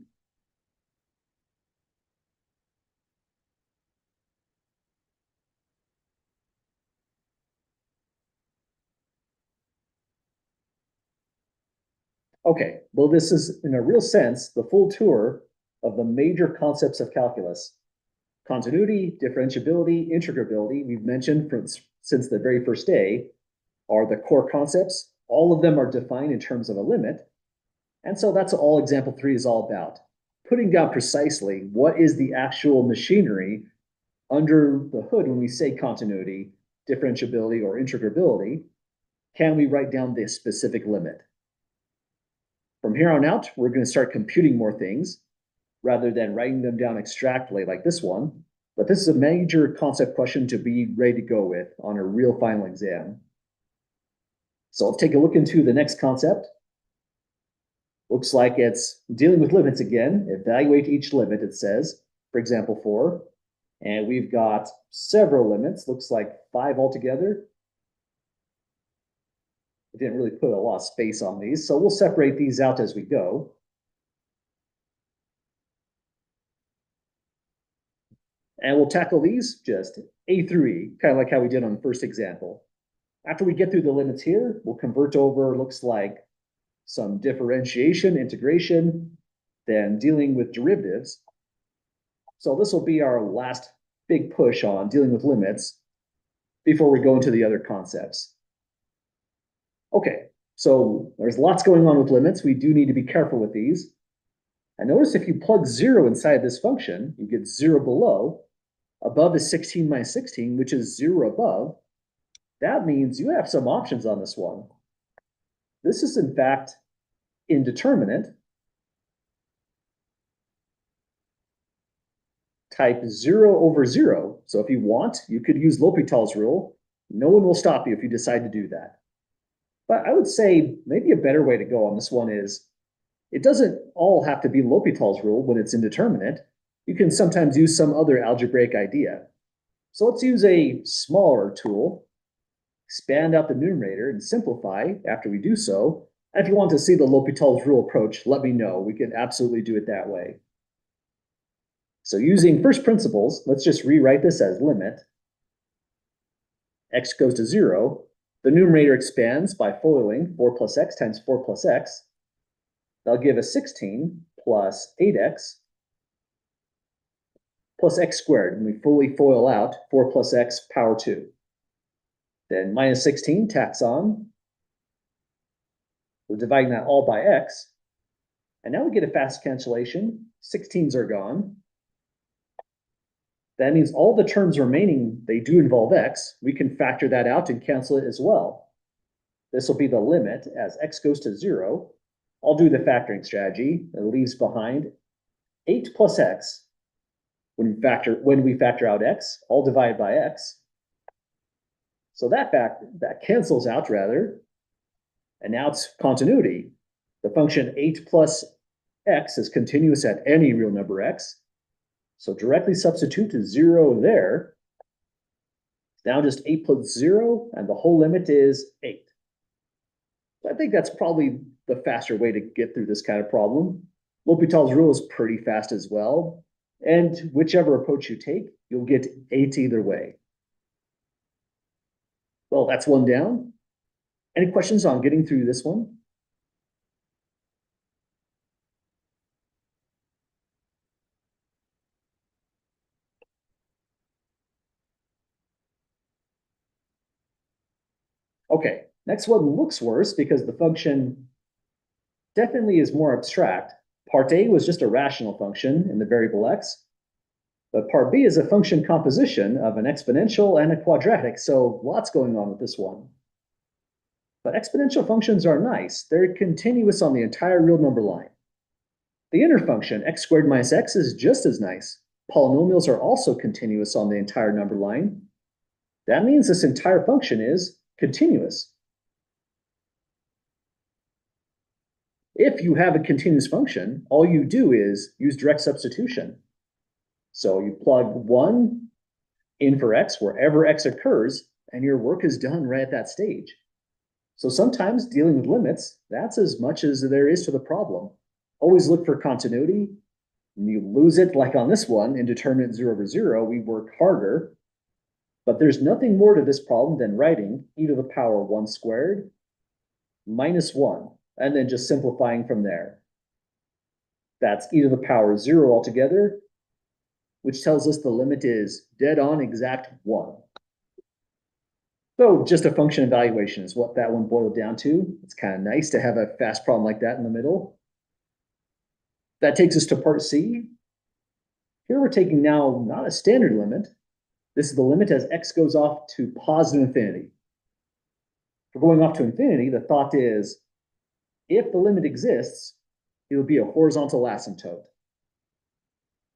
Okay, well, this is in a real sense the full tour of the major concepts of calculus. Continuity, differentiability, integrability, we've mentioned since the very first day, are the core concepts. All of them are defined in terms of a limit. And so that's all example 3 is all about. Putting down precisely what is the actual machinery under the hood when we say continuity, differentiability, or integrability. Can we write down this specific limit? From here on out, we're going to start computing more things rather than writing them down extractly like this one. But this is a major concept question to be ready to go with on a real final exam. So let's take a look into the next concept. Looks like it's dealing with limits again. Evaluate each limit, it says, for example 4. And we've got several limits, looks like 5 altogether. I didn't really put a lot of space on these, so we'll separate these out as we go. And we'll tackle these just A through E, kind of like how we did on the first example. After we get through the limits here, we'll convert over, looks like, some differentiation, integration, then dealing with derivatives. So this will be our last big push on dealing with limits before we go into the other concepts. Okay, so there's lots going on with limits. We do need to be careful with these. And notice if you plug 0 inside this function, you get 0 below. Above is 16 minus 16, which is 0 above. That means you have some options on this one. This is, in fact, indeterminate. Type 0 over 0. So if you want, you could use L'Hopital's rule. No one will stop you if you decide to do that. But I would say maybe a better way to go on this one is it doesn't all have to be L'Hopital's rule when it's indeterminate. You can sometimes use some other algebraic idea. So let's use a smaller tool, expand out the numerator and simplify after we do so. And if you want to see the L'Hopital's rule approach, let me know. We can absolutely do it that way. So using first principles, let's just rewrite this as limit. X goes to 0. The numerator expands by foiling 4 plus x times 4 plus x. That'll give us 16 plus 8x plus x squared. And we fully FOIL out 4 plus x power 2. Then minus 16 tacks on. We're dividing that all by x. And now we get a fast cancellation. 16s are gone. That means all the terms remaining, they do involve x. We can factor that out and cancel it as well. This will be the limit as x goes to 0. I'll do the factoring strategy. It leaves behind 8 plus x. When we factor out x, all divided by x. So that cancels out rather. And now it's continuity. The function 8 plus x is continuous at any real number x. So directly substitute to 0 there. Now just 8 plus 0, and the whole limit is 8. So I think that's probably the faster way to get through this kind of problem. L'Hopital's rule is pretty fast as well. And whichever approach you take, you'll get 8 either way. Well, that's one down. Any questions on getting through this one? Okay, next one looks worse because the function definitely is more abstract. Part A was just a rational function in the variable x, but part B is a function composition of an exponential and a quadratic, so lots going on with this one. But exponential functions are nice. They're continuous on the entire real number line. The inner function, x squared minus x, is just as nice. Polynomials are also continuous on the entire number line. That means this entire function is continuous. If you have a continuous function, all you do is use direct substitution. So you plug 1 in for x wherever x occurs, and your work is done right at that stage. So sometimes dealing with limits, that's as much as there is to the problem. Always look for continuity. When you lose it, like on this one, indeterminate 0 over 0, we work harder. But there's nothing more to this problem than writing e to the power 1 squared minus 1. and then just simplifying from there. That's e to the power 0 altogether, which tells us the limit is dead on exact 1. So just a function evaluation is what that one boiled down to. It's kind of nice to have a fast problem like that in the middle. That takes us to part C. Here we're taking now not a standard limit. This is the limit as x goes off to positive infinity. For going off to infinity, the thought is, if the limit exists, it will be a horizontal asymptote.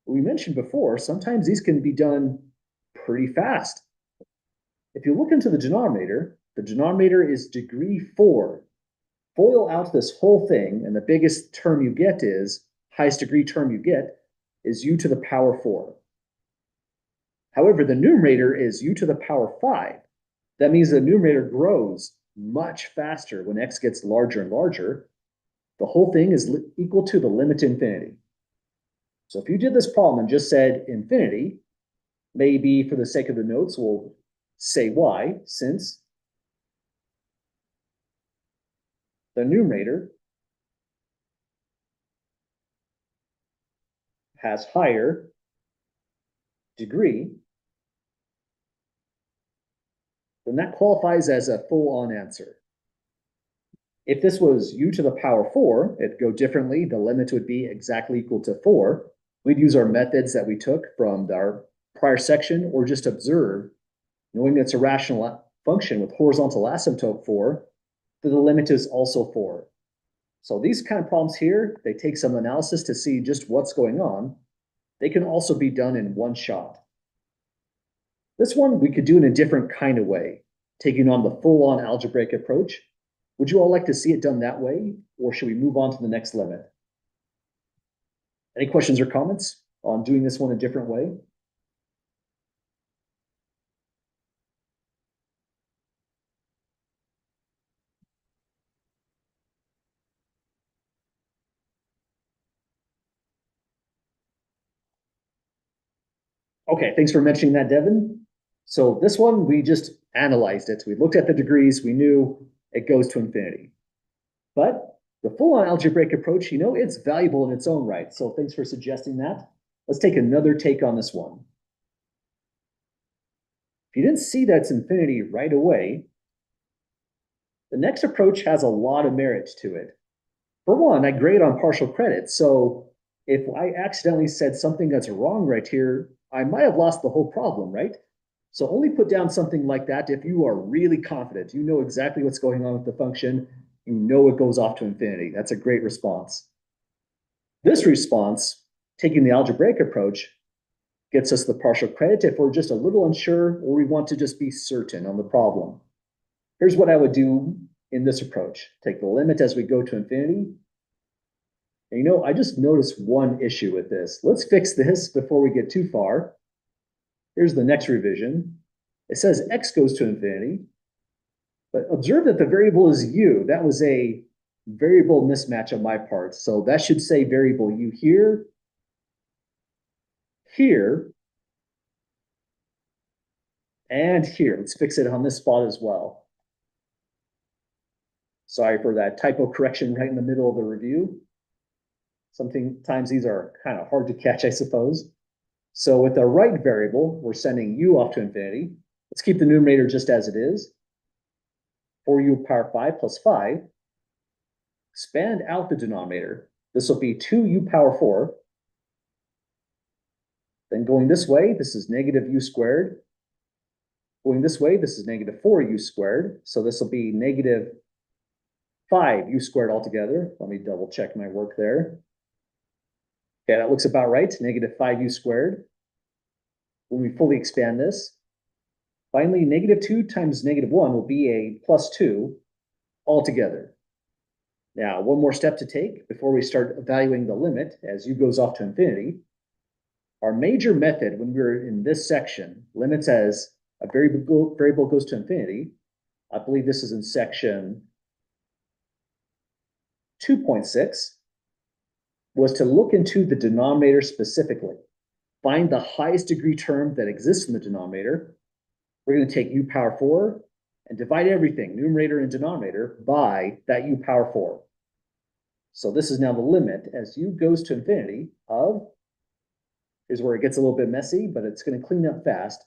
We mentioned before, sometimes these can be done pretty fast. If you look into the denominator is degree 4. FOIL out this whole thing, and the biggest term you get is, highest degree term you get, is u to the power 4. However, the numerator is u to the power 5. That means the numerator grows much faster when x gets larger and larger. The whole thing is equal to the limit to infinity. So if you did this problem and just said infinity, maybe for the sake of the notes, we'll say y, since the numerator has higher degree, then that qualifies as a full-on answer. If this was u to the power 4, it'd go differently. The limit would be exactly equal to 4. We'd use our methods that we took from our prior section, or just observe, knowing it's a rational function with horizontal asymptote 4, that the limit is also 4. So these kind of problems here, they take some analysis to see just what's going on. They can also be done in one shot. This one we could do in a different kind of way, taking on the full-on algebraic approach. Would you all like to see it done that way, or should we move on to the next limit? Any questions or comments on doing this one a different way? Okay, thanks for mentioning that, Devin. So this one, we just analyzed it. We looked at the degrees. We knew it goes to infinity. But the full-on algebraic approach, it's valuable in its own right. So thanks for suggesting that. Let's take another take on this one. If you didn't see that it's infinity right away, the next approach has a lot of merit to it. For one, I grade on partial credit. So if I accidentally said something that's wrong right here, I might have lost the whole problem, right? So only put down something like that if you are really confident. You know exactly what's going on with the function. You know it goes off to infinity. That's a great response. This response, taking the algebraic approach, gets us the partial credit if we're just a little unsure or we want to just be certain on the problem. Here's what I would do in this approach. Take the limit as we go to infinity. And I just noticed one issue with this. Let's fix this before we get too far. Here's the next revision. It says x goes to infinity, but observe that the variable is u. That was a variable mismatch on my part. So that should say variable u here, here, and here. Let's fix it on this spot as well. Sorry for that typo correction right in the middle of the review. Sometimes these are kind of hard to catch, I suppose. So with the right variable, we're sending u off to infinity. Let's keep the numerator just as it is. 4u power 5 plus 5. Expand out the denominator. This will be 2u power 4. Then going this way, this is negative u squared. Going this way, this is negative 4u squared. So this will be negative 5u squared altogether. Let me double check my work there. Okay, that looks about right, negative 5u squared. When we fully expand this, finally, negative 2 times negative 1 will be a plus 2 altogether. Now, one more step to take before we start evaluating the limit as u goes off to infinity. Our major method when we're in this section, limits as a variable goes to infinity, I believe this is in section 2.6, was to look into the denominator specifically. Find the highest degree term that exists in the denominator. We're going to take u power 4 and divide everything, numerator and denominator, by that u power 4. So this is now the limit as u goes to infinity of, here's where it gets a little bit messy, but it's going to clean up fast,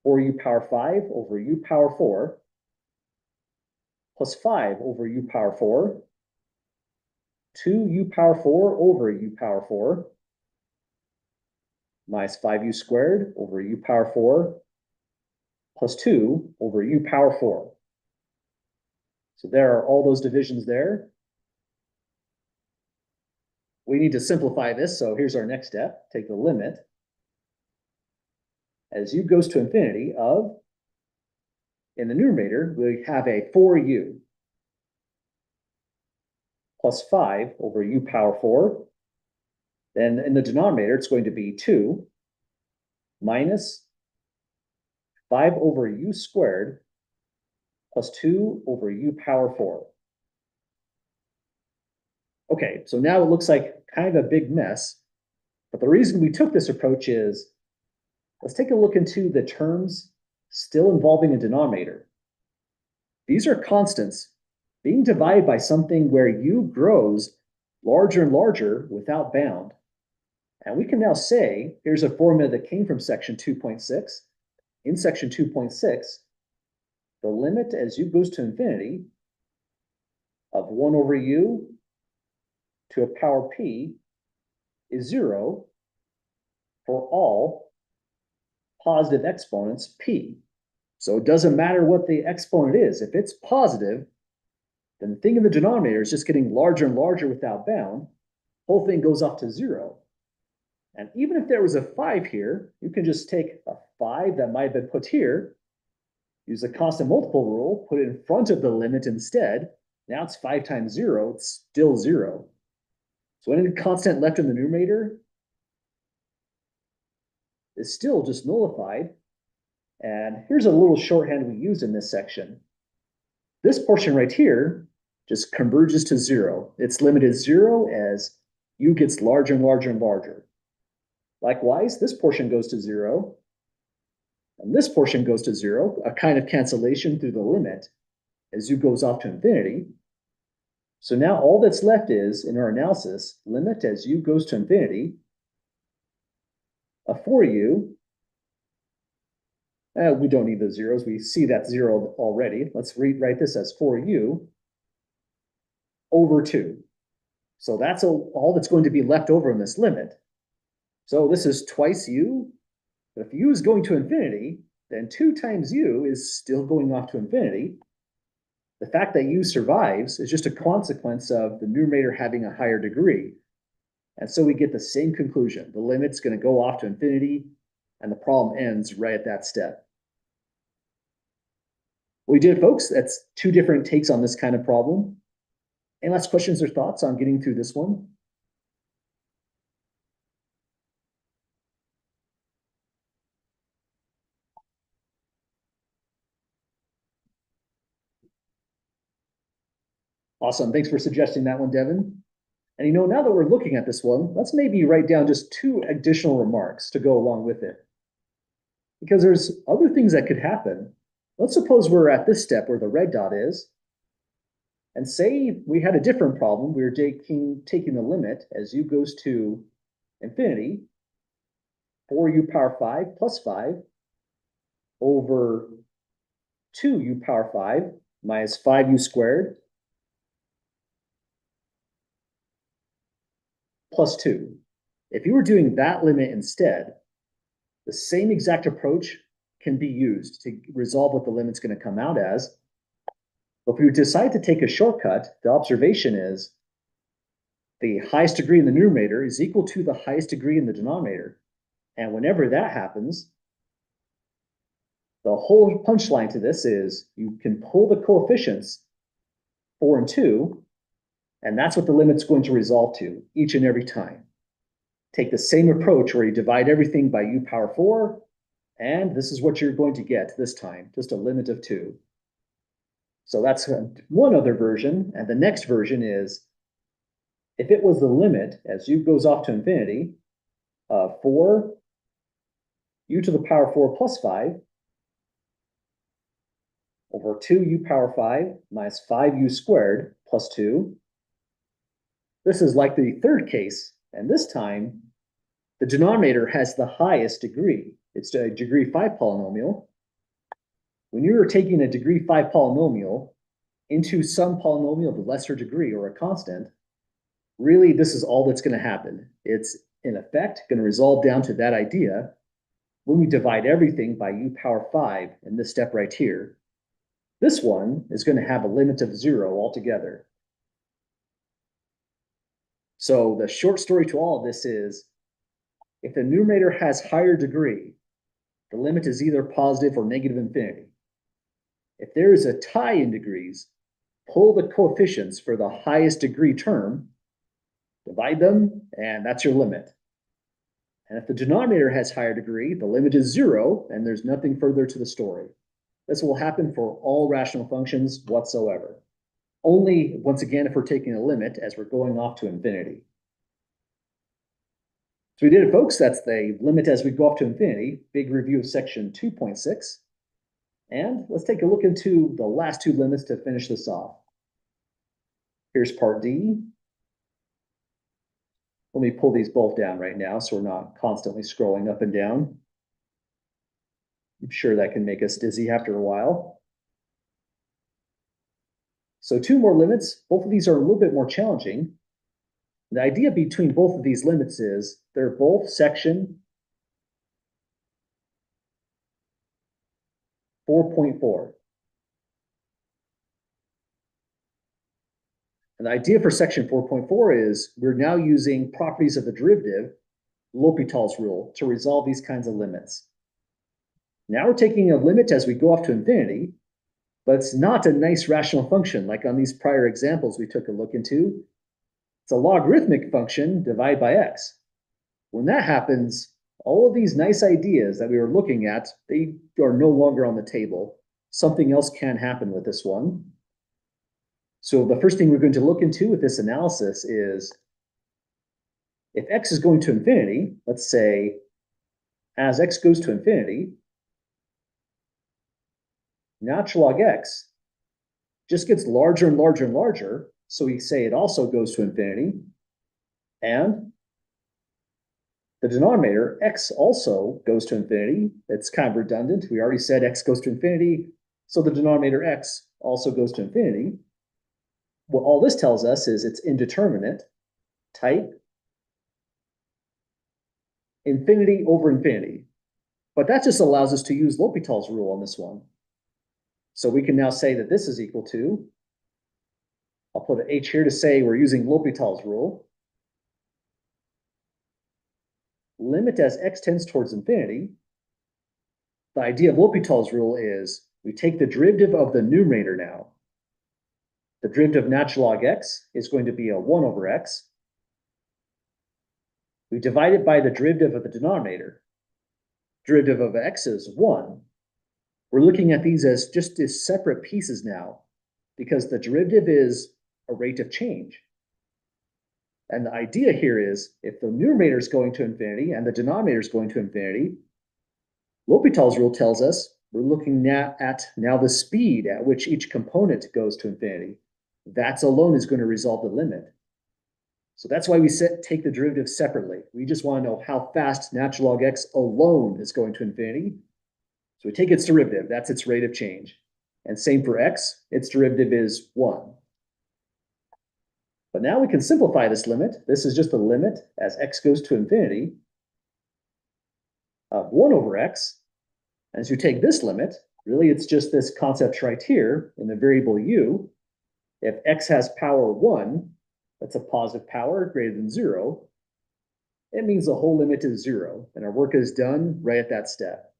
4u power 5 over u power 4 plus 5 over u power 4, 2u power 4 over u power 4, minus 5u squared over u power 4 plus 2 over u power 4. So there are all those divisions there. We need to simplify this, so here's our next step. Take the limit as u goes to infinity of, in the numerator, we have a 4u plus 5 over u power 4. Then in the denominator, it's going to be 2 minus 5 over u squared plus 2 over u power 4. Okay, so now it looks like kind of a big mess, but the reason we took this approach is, let's take a look into the terms still involving a denominator. These are constants being divided by something where u grows larger and larger without bound. And we can now say, here's a formula that came from section 2.6. In section 2.6, the limit as u goes to infinity of 1 over u to a power p is 0 for all positive exponents p. So it doesn't matter what the exponent is. If it's positive, then the thing in the denominator is just getting larger and larger without bound. Whole thing goes off to 0. And even if there was a 5 here, you can just take a 5 that might have been put here, use the constant multiple rule, put it in front of the limit instead. Now it's 5 times 0, it's still 0. So any constant left in the numerator is still just nullified. And here's a little shorthand we use in this section. This portion right here just converges to 0. It's limited 0 as u gets larger and larger and larger. Likewise, this portion goes to 0, and this portion goes to 0, a kind of cancellation through the limit as u goes off to infinity. So now all that's left is, in our analysis, limit as u goes to infinity of 4u. We don't need the zeros. We see that 0 already. Let's rewrite this as 4u over 2. So that's all that's going to be left over in this limit. So this is twice u. But if u is going to infinity, then 2 times u is still going off to infinity. The fact that u survives is just a consequence of the numerator having a higher degree. And so we get the same conclusion. The limit's going to go off to infinity, and the problem ends right at that step. We did, folks. That's 2 different takes on this kind of problem. Any last questions or thoughts on getting through this one? Awesome. Thanks for suggesting that one, Devin. And now that we're looking at this one, let's maybe write down just 2 additional remarks to go along with it. Because there's other things that could happen. Let's suppose we're at this step where the red dot is, and say we had a different problem. We were taking the limit as u goes to infinity, 4u power 5 plus 5 over 2u power 5 minus 5u squared plus 2. If you were doing that limit instead, the same exact approach can be used to resolve what the limit's going to come out as. But if we decide to take a shortcut, the observation is the highest degree in the numerator is equal to the highest degree in the denominator. And whenever that happens, the whole punchline to this is you can pull the coefficients 4 and 2, and that's what the limit's going to resolve to each and every time. Take the same approach where you divide everything by u power 4, and this is what you're going to get this time, just a limit of 2. So that's one other version, and the next version is, if it was the limit as u goes off to infinity of 4 u to the power 4 plus 5 over 2u power 5 minus 5u squared plus 2, This is like the third case, and this time the denominator has the highest degree. It's a degree 5 polynomial. When you're taking a degree 5 polynomial into some polynomial of a lesser degree or a constant, really this is all that's going to happen. It's in effect going to resolve down to that idea when we divide everything by u power 5 in this step right here. This one is going to have a limit of 0 altogether. So the short story to all of this is, if the numerator has higher degree, the limit is either positive or negative infinity. If there is a tie in degrees, pull the coefficients for the highest degree term, divide them, and that's your limit. And if the denominator has higher degree, the limit is 0, and there's nothing further to the story. This will happen for all rational functions whatsoever. Only, once again, if we're taking a limit as we're going off to infinity. So we did it, folks. That's the limit as we go off to infinity. Big review of section 2.6. And let's take a look into the last two limits to finish this off. Here's part D. Let me pull these both down right now so we're not constantly scrolling up and down. I'm sure that can make us dizzy after a while. So two more limits. Both of these are a little bit more challenging. The idea between both of these limits is they're both section 4.4. And the idea for section 4.4 is we're now using properties of the derivative, L'Hopital's rule, to resolve these kinds of limits. Now we're taking a limit as we go off to infinity, but it's not a nice rational function like on these prior examples we took a look into. It's a logarithmic function divided by x. When that happens, all of these nice ideas that we were looking at, they are no longer on the table. Something else can happen with this one. So the first thing we're going to look into with this analysis is if x is going to infinity, let's say as x goes to infinity, natural log x just gets larger and larger and larger. So we say it also goes to infinity. And the denominator, x also goes to infinity. It's kind of redundant. We already said x goes to infinity. So the denominator x also goes to infinity. What all this tells us is it's indeterminate type infinity over infinity. But that just allows us to use L'Hopital's rule on this one. So we can now say that this is equal to, I'll put an h here to say we're using L'Hopital's rule. Limit as x tends towards infinity. The idea of L'Hopital's rule is we take the derivative of the numerator now. The derivative of natural log x is going to be a 1 over x. We divide it by the derivative of the denominator. Derivative of x is 1. We're looking at these as just as separate pieces now because the derivative is a rate of change. And the idea here is if the numerator is going to infinity and the denominator is going to infinity, L'Hopital's rule tells us we're looking at now the speed at which each component goes to infinity. That alone is going to resolve the limit. So that's why we take the derivative separately. We just want to know how fast natural log x alone is going to infinity. So we take its derivative, that's its rate of change. And same for x, its derivative is 1. But now we can simplify this limit. This is just the limit as x goes to infinity of 1 over x. And as you take this limit, really it's just this concept right here in the variable u. If x has power 1, that's a positive power greater than 0, it means the whole limit is 0, and our work is done right at that step.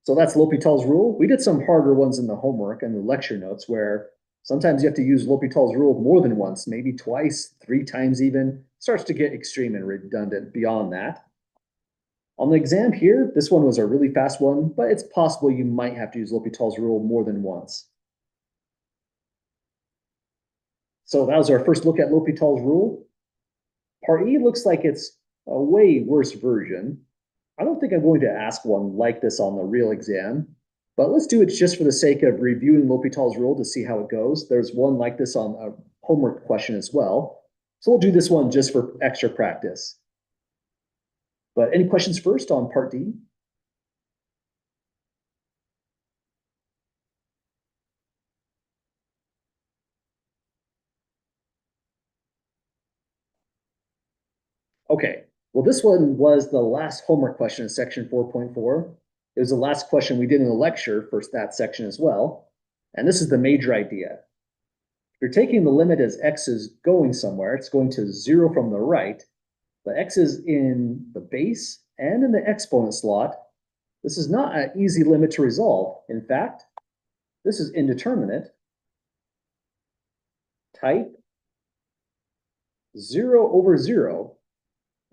So that's L'Hopital's rule. We did some harder ones in the homework and the lecture notes where sometimes you have to use L'Hopital's rule more than once, maybe twice, 3 times even. It starts to get extreme and redundant beyond that. On the exam here, this one was a really fast one, but it's possible you might have to use L'Hopital's rule more than once. So that was our first look at L'Hopital's rule. Part E looks like it's a way worse version. I don't think I'm going to ask one like this on the real exam, but let's do it just for the sake of reviewing L'Hopital's rule to see how it goes. There's one like this on homework question as well. So we'll do this one just for extra practice. But any questions first on part D? Okay, well, this one was the last homework question in section 4.4. It was the last question we did in the lecture for that section as well. And this is the major idea. If you're taking the limit as x is going somewhere, it's going to 0 from the right, but x is in the base and in the exponent slot. This is not an easy limit to resolve. In fact, this is indeterminate. Type 0 over 0.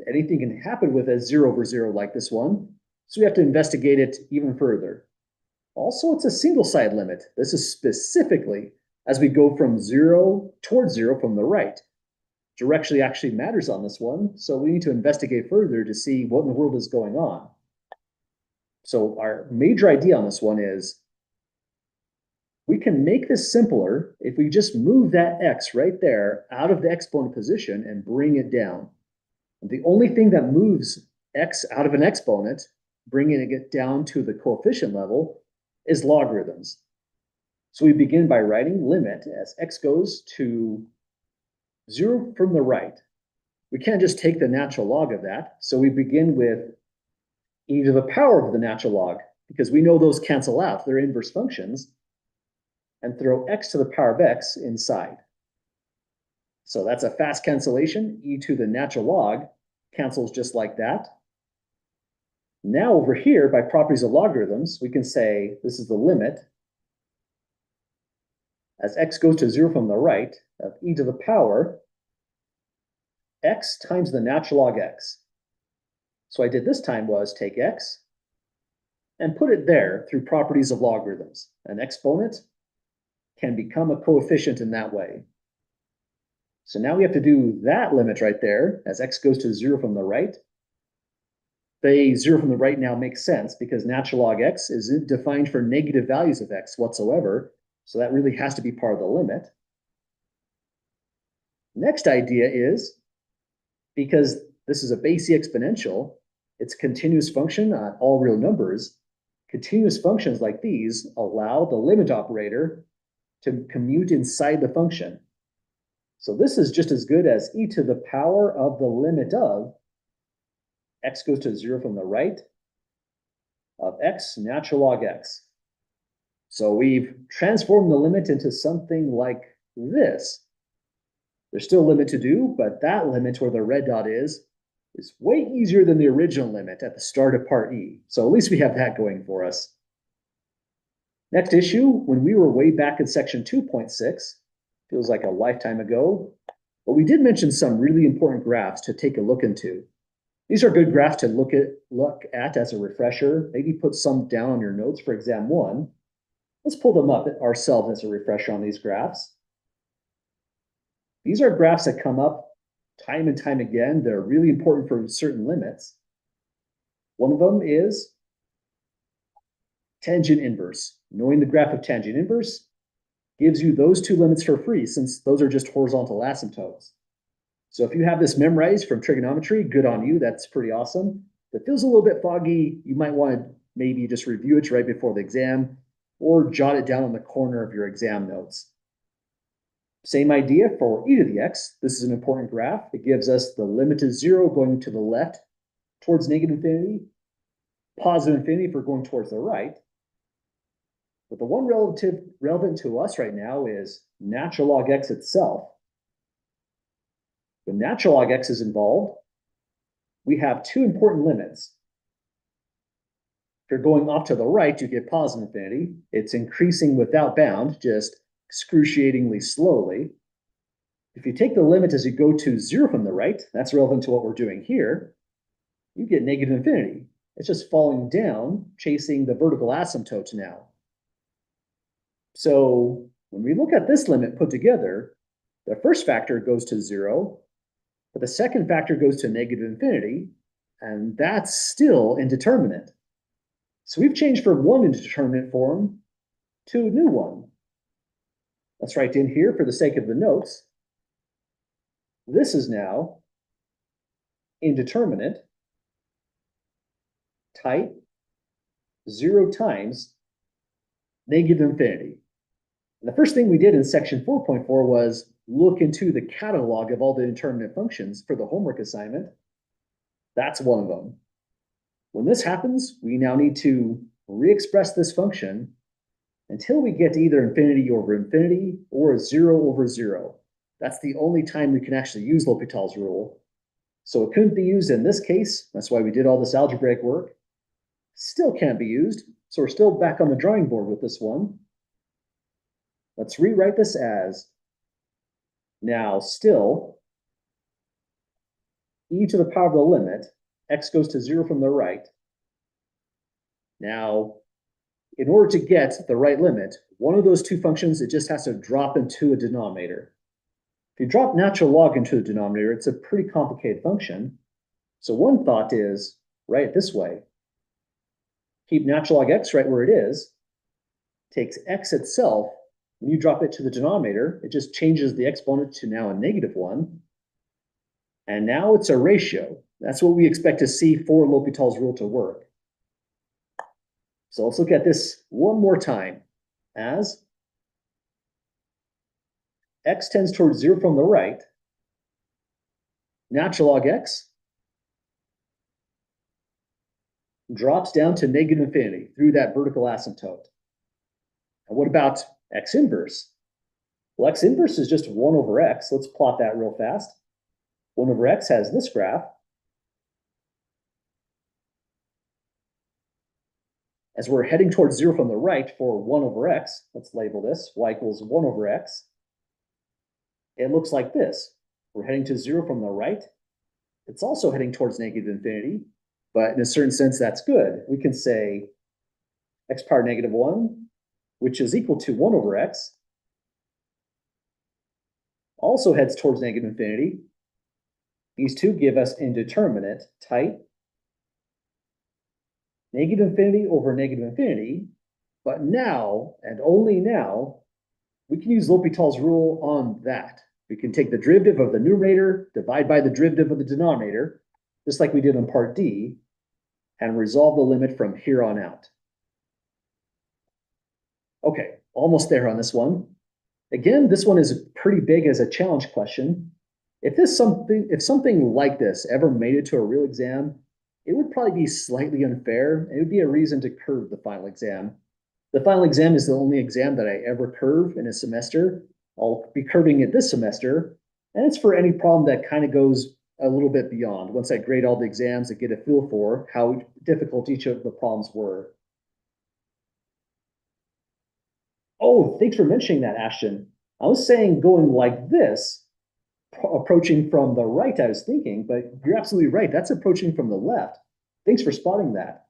Anything can happen with a 0 over 0 like this one, so we have to investigate it even further. Also, it's a single-side limit. This is specifically as we go from 0 towards 0 from the right. Direction actually matters on this one, so we need to investigate further to see what in the world is going on. So our major idea on this one is we can make this simpler if we just move that x right there out of the exponent position and bring it down. The only thing that moves x out of an exponent, bringing it down to the coefficient level, is logarithms. So we begin by writing limit as x goes to 0 from the right. We can't just take the natural log of that, so we begin with e to the power of the natural log, because we know those cancel out, they're inverse functions, and throw x to the power of x inside. So that's a fast cancellation. E to the natural log cancels just like that. Now over here, by properties of logarithms, we can say this is the limit as x goes to 0 from the right of e to the power x times the natural log x. So I did this time was take x and put it there through properties of logarithms. An exponent can become a coefficient in that way. So now we have to do that limit right there as x goes to 0 from the right. The 0 from the right now makes sense because natural log x is defined for negative values of x whatsoever. So that really has to be part of the limit. Next idea is, because this is a base e exponential, it's a continuous function on all real numbers. Continuous functions like these allow the limit operator to commute inside the function. So this is just as good as e to the power of the limit of x goes to 0 from the right of x natural log x. So we've transformed the limit into something like this. There's still a limit to do, but that limit where the red dot is way easier than the original limit at the start of part E. So at least we have that going for us. Next issue, when we were way back in section 2.6, feels like a lifetime ago, but we did mention some really important graphs to take a look into. These are good graphs to look at as a refresher. Maybe put some down on your notes for exam 1. Let's pull them up ourselves as a refresher on these graphs. These are graphs that come up time and time again. They're really important for certain limits. One of them is tangent inverse. Knowing the graph of tangent inverse gives you those two limits for free, since those are just horizontal asymptotes. So if you have this memorized from trigonometry, good on you. That's pretty awesome. If it feels a little bit foggy, you might want to maybe just review it right before the exam or jot it down in the corner of your exam notes. Same idea for e to the x. This is an important graph. It gives us the limit of 0 going to the left towards negative infinity, positive infinity if we're going towards the right. But the one relevant to us right now is natural log x itself. When natural log x is involved, we have two important limits. If you're going off to the right, you get positive infinity. It's increasing without bound, just excruciatingly slowly. If you take the limit as you go to 0 from the right, that's relevant to what we're doing here, you get negative infinity. It's just falling down, chasing the vertical asymptote now. So when we look at this limit put together, the first factor goes to 0, but the second factor goes to negative infinity, and that's still indeterminate. So we've changed from one indeterminate form to a new one. Let's write in here for the sake of the notes. This is now indeterminate type 0 times negative infinity. And the first thing we did in section 4.4 was look into the catalog of all the indeterminate functions for the homework assignment. That's one of them. When this happens, we now need to re-express this function until we get to either infinity over infinity or 0 over 0. That's the only time we can actually use L'Hopital's rule. So it couldn't be used in this case. That's why we did all this algebraic work. Still can't be used. So we're still back on the drawing board with this one. Let's rewrite this as now still e to the power of the limit, x goes to 0 from the right. Now, in order to get the right limit, one of those two functions, it just has to drop into a denominator. If you drop natural log into the denominator, it's a pretty complicated function. So one thought is, write it this way. Keep natural log x right where it is, takes x itself. When you drop it to the denominator, it just changes the exponent to now a -1. And now it's a ratio. That's what we expect to see for L'Hopital's rule to work. So let's look at this one more time as x tends towards 0 from the right. Natural log x drops down to negative infinity through that vertical asymptote. And what about x inverse? Well, x inverse is just 1 over x. Let's plot that real fast. 1 over x has this graph. As we're heading towards 0 from the right for 1 over x, let's label this, y equals 1 over x. It looks like this. We're heading to 0 from the right. It's also heading towards negative infinity, but in a certain sense, that's good. We can say x power -1, which is equal to 1 over x, also heads towards negative infinity. These two give us indeterminate type negative infinity over negative infinity, but now, and only now, we can use L'Hopital's rule on that. We can take the derivative of the numerator, divide by the derivative of the denominator, just like we did on part D, and resolve the limit from here on out. Okay, almost there on this one. Again, this one is pretty big as a challenge question. If something like this ever made it to a real exam, it would probably be slightly unfair. It would be a reason to curve the final exam. The final exam is the only exam that I ever curve in a semester. I'll be curving it this semester, and it's for any problem that kind of goes a little bit beyond. Once I grade all the exams and get a feel for how difficult each of the problems were. Oh, thanks for mentioning that, Ashton. I was saying going like this, approaching from the right, I was thinking, but you're absolutely right. That's approaching from the left. Thanks for spotting that.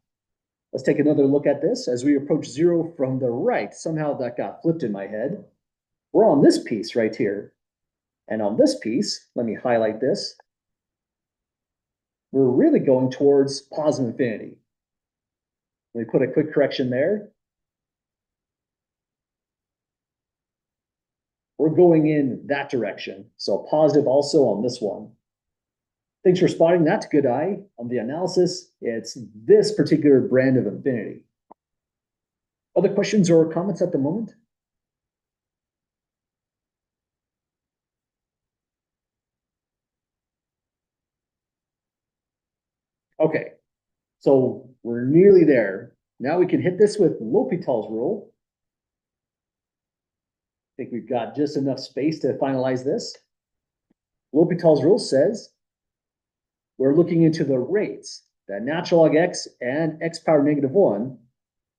Let's take another look at this as we approach 0 from the right. Somehow that got flipped in my head. We're on this piece right here. And on this piece, let me highlight this. We're really going towards positive infinity. Let me put a quick correction there. We're going in that direction. So positive also on this one. Thanks for spotting that. Good eye. On the analysis, it's this particular brand of infinity. Other questions or comments at the moment? Okay, so we're nearly there. Now we can hit this with L'Hopital's rule. I think we've got just enough space to finalize this. L'Hopital's rule says we're looking into the rates that natural log x and x power -1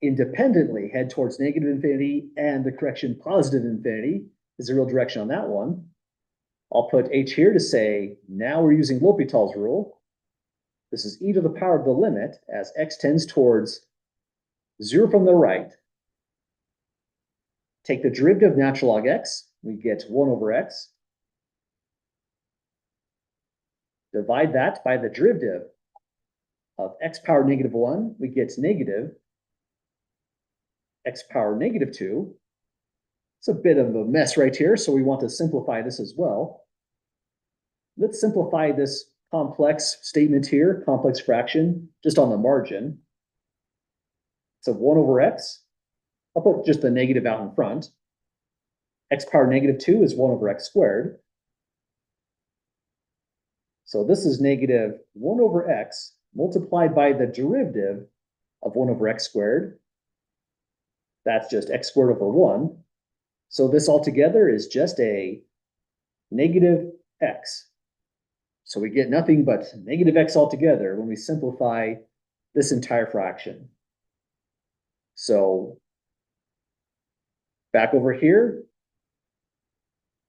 independently head towards negative infinity, and the correction positive infinity is the real direction on that one. I'll put h here to say now we're using L'Hopital's rule. This is e to the power of the limit as x tends towards 0 from the right. Take the derivative of natural log x, we get 1 over x. Divide that by the derivative of x power -1, we get negative x power -2. It's a bit of a mess right here, so we want to simplify this as well. let's simplify this complex statement here, complex fraction, just on the margin. So 1 over x, I'll put just the negative out in front. X power negative 2 is 1 over x squared. So this is negative 1 over x multiplied by the derivative of 1 over x squared. That's just x squared over 1. So this altogether is just a negative x. So we get nothing but negative x altogether when we simplify this entire fraction. So back over here,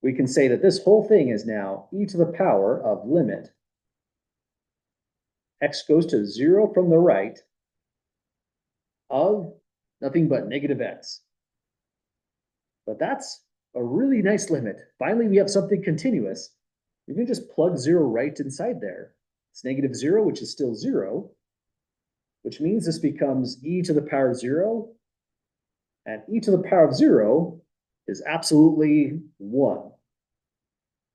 we can say that this whole thing is now e to the power of limit x goes to 0 from the right of nothing but negative x. But that's a really nice limit. Finally, we have something continuous. You can just plug 0 right inside there. It's negative 0, which is still 0, which means this becomes e to the power of 0. And e to the power of 0 is absolutely 1.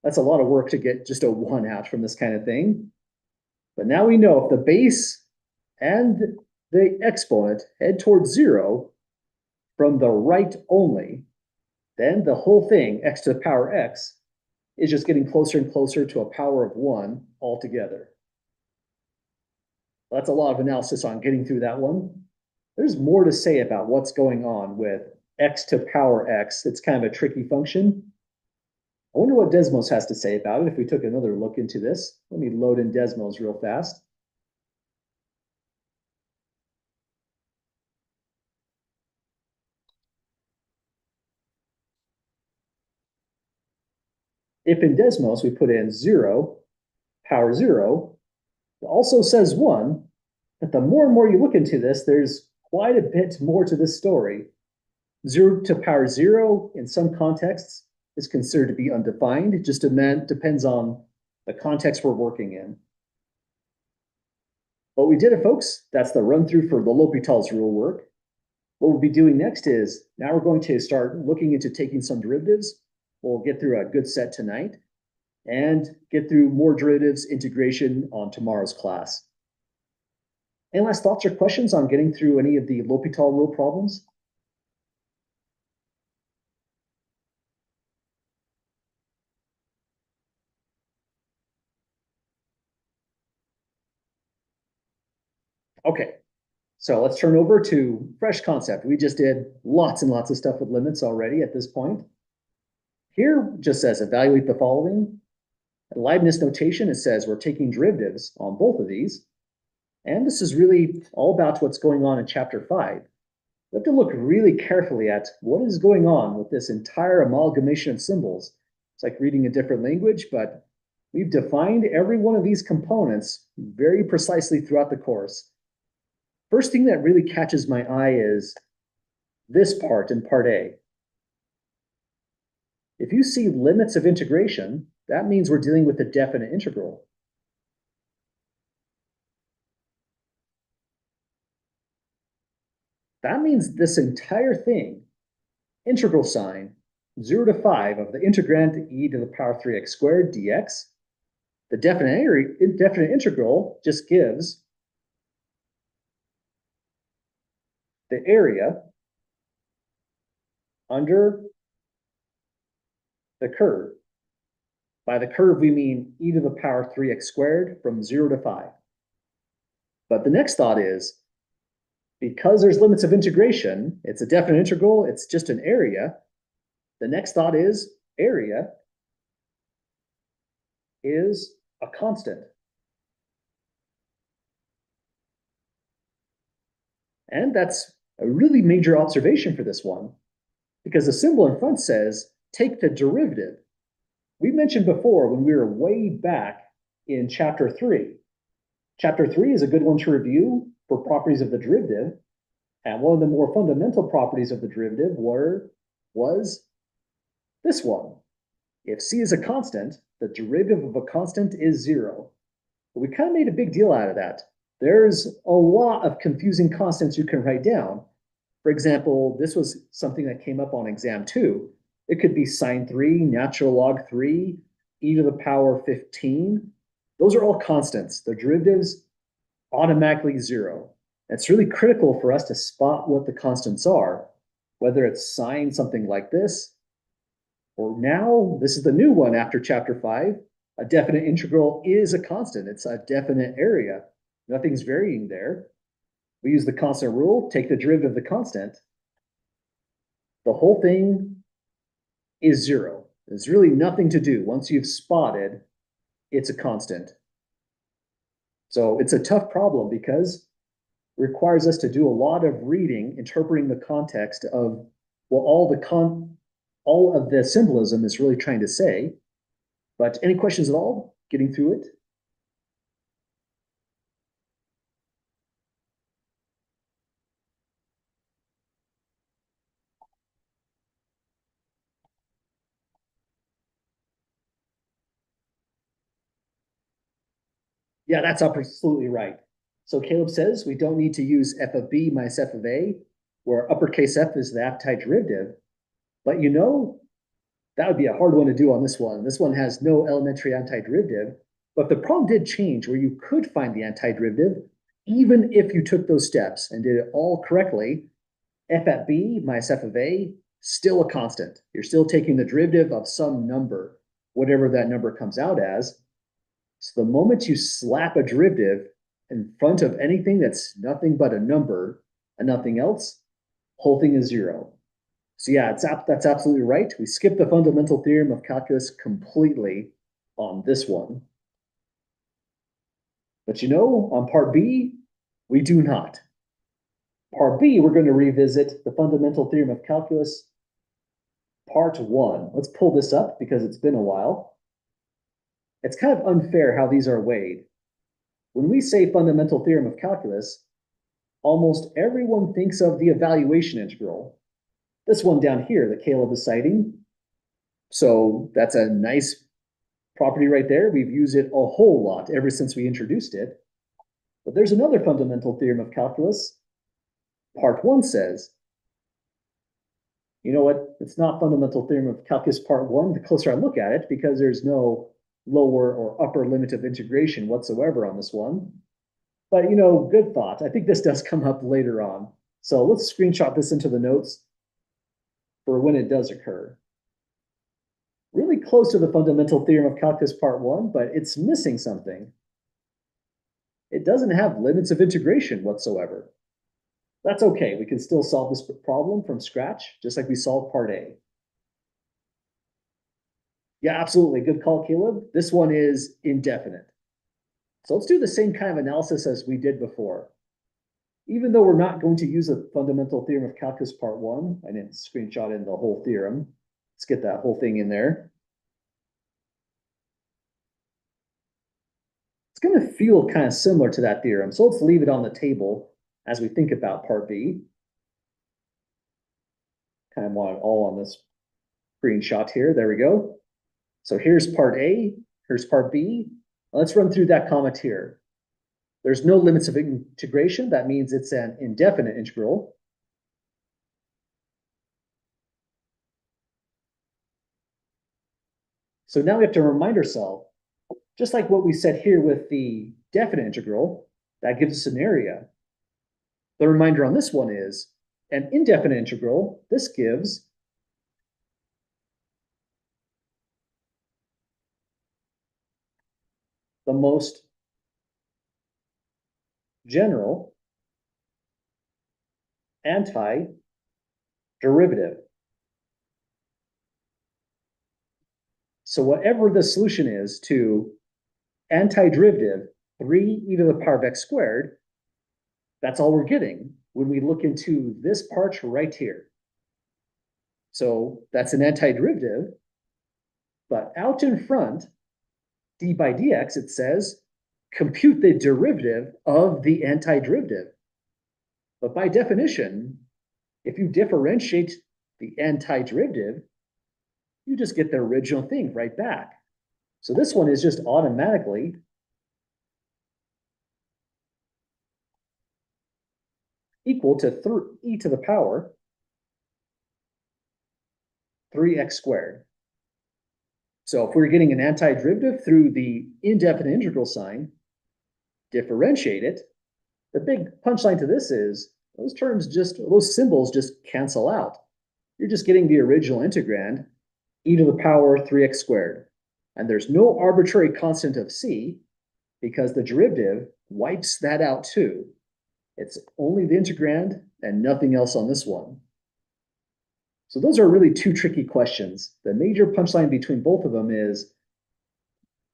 That's a lot of work to get just a 1 out from this kind of thing. But now we know if the base and the exponent head towards 0 from the right only, then the whole thing, x to the power x, is just getting closer and closer to a power of 1 altogether. That's a lot of analysis on getting through that one. There's more to say about what's going on with x to power x. It's kind of a tricky function. I wonder what Desmos has to say about it if we took another look into this. Let me load in Desmos real fast. If in Desmos we put in 0, power 0, it also says 1, but the more and more you look into this, there's quite a bit more to this story. 0 to power 0 in some contexts is considered to be undefined. It just depends on the context we're working in. But we did it, folks. That's the run through for the L'Hopital's rule work. What we'll be doing next is now we're going to start looking into taking some derivatives. We'll get through a good set tonight and get through more derivatives integration on tomorrow's class. Any last thoughts or questions on getting through any of the L'Hopital rule problems? Okay, so let's turn over to fresh concept. We just did lots and lots of stuff with limits already at this point. Here just says evaluate the following. In Leibniz notation, it says we're taking derivatives on both of these. And this is really all about what's going on in chapter 5. We have to look really carefully at what is going on with this entire amalgamation of symbols. It's like reading a different language, but we've defined every one of these components very precisely throughout the course. First thing that really catches my eye is this part in part A. If you see limits of integration, that means we're dealing with a definite integral. That means this entire thing, integral sign, 0 to 5 of the integrand e to the power 3x squared dx, the definite integral just gives the area under the curve. By the curve, we mean e to the power 3x squared from 0 to 5. But the next thought is, because there's limits of integration, it's a definite integral, it's just an area. The next thought is area is a constant. And that's a really major observation for this one, because the symbol in front says, take the derivative. We mentioned before when we were way back in chapter 3. Chapter 3 is a good one to review for properties of the derivative. And one of the more fundamental properties of the derivative was this one. If c is a constant, the derivative of a constant is 0. But we kind of made a big deal out of that. There's a lot of confusing constants you can write down. For example, this was something that came up on exam 2. It could be sine 3, natural log 3, e to the power 15, those are all constants. The derivatives automatically zero. It's really critical for us to spot what the constants are, whether it's sine something like this, or now this is the new one after chapter 5. A definite integral is a constant. It's a definite area. Nothing's varying there. We use the constant rule, take the derivative of the constant. The whole thing is zero. There's really nothing to do. Once you've spotted, it's a constant. So it's a tough problem because it requires us to do a lot of reading, interpreting the context of what all of the symbolism is really trying to say. But any questions at all getting through it? Yeah, that's absolutely right. So Caleb says we don't need to use f of b minus f of a, where uppercase F is the antiderivative. But you know, that would be a hard one to do on this one. This one has no elementary antiderivative, but the problem did change where you could find the antiderivative, even if you took those steps and did it all correctly. F at b minus f of a, still a constant. You're still taking the derivative of some number, whatever that number comes out as. So the moment you slap a derivative in front of anything that's nothing but a number and nothing else, whole thing is zero. So yeah, that's absolutely right. We skip the fundamental theorem of calculus completely on this one. But you know, on part B, we do not. Part B, we're going to revisit the fundamental theorem of calculus, part 1. Let's pull this up because it's been a while. It's kind of unfair how these are weighed. When we say fundamental theorem of calculus, almost everyone thinks of the evaluation integral. This one down here that Caleb is citing. So that's a nice property right there. We've used it a whole lot ever since we introduced it. But there's another fundamental theorem of calculus. Part 1 says, you know what? It's not fundamental theorem of calculus part 1 the closer I look at it, because there's no lower or upper limit of integration whatsoever on this one. But you know, good thought. I think this does come up later on. So let's screenshot this into the notes for when it does occur. Really close to the fundamental theorem of calculus part 1, but it's missing something. It doesn't have limits of integration whatsoever. That's okay. We can still solve this problem from scratch, just like we solved part A. Yeah, absolutely. Good call, Caleb. This one is indefinite. So let's do the same kind of analysis as we did before. Even though we're not going to use a fundamental theorem of calculus part 1, I didn't screenshot in the whole theorem. Let's get that whole thing in there. It's going to feel kind of similar to that theorem. So let's leave it on the table as we think about part B. Kind of want it all on this screenshot here. There we go. So here's part A, here's part B. Let's run through that comment here. There's no limits of integration. That means it's an indefinite integral. So now we have to remind ourselves, just like what we said here with the definite integral, that gives us an area. The reminder on this one is an indefinite integral. This gives the most general antiderivative. So whatever the solution is to antiderivative 3e to the power of x squared, that's all we're getting when we look into this part right here. So that's an antiderivative, but out in front, d by dx, it says compute the derivative of the antiderivative. But by definition, if you differentiate the antiderivative, you just get the original thing right back. So this one is just automatically equal to e to the power 3x squared. So if we're getting an antiderivative through the indefinite integral sign, differentiate it, the big punchline to this is those symbols just cancel out. You're just getting the original integrand, e to the power 3x squared. And there's no arbitrary constant of c because the derivative wipes that out too. It's only the integrand and nothing else on this one. So those are really two tricky questions. The major punchline between both of them is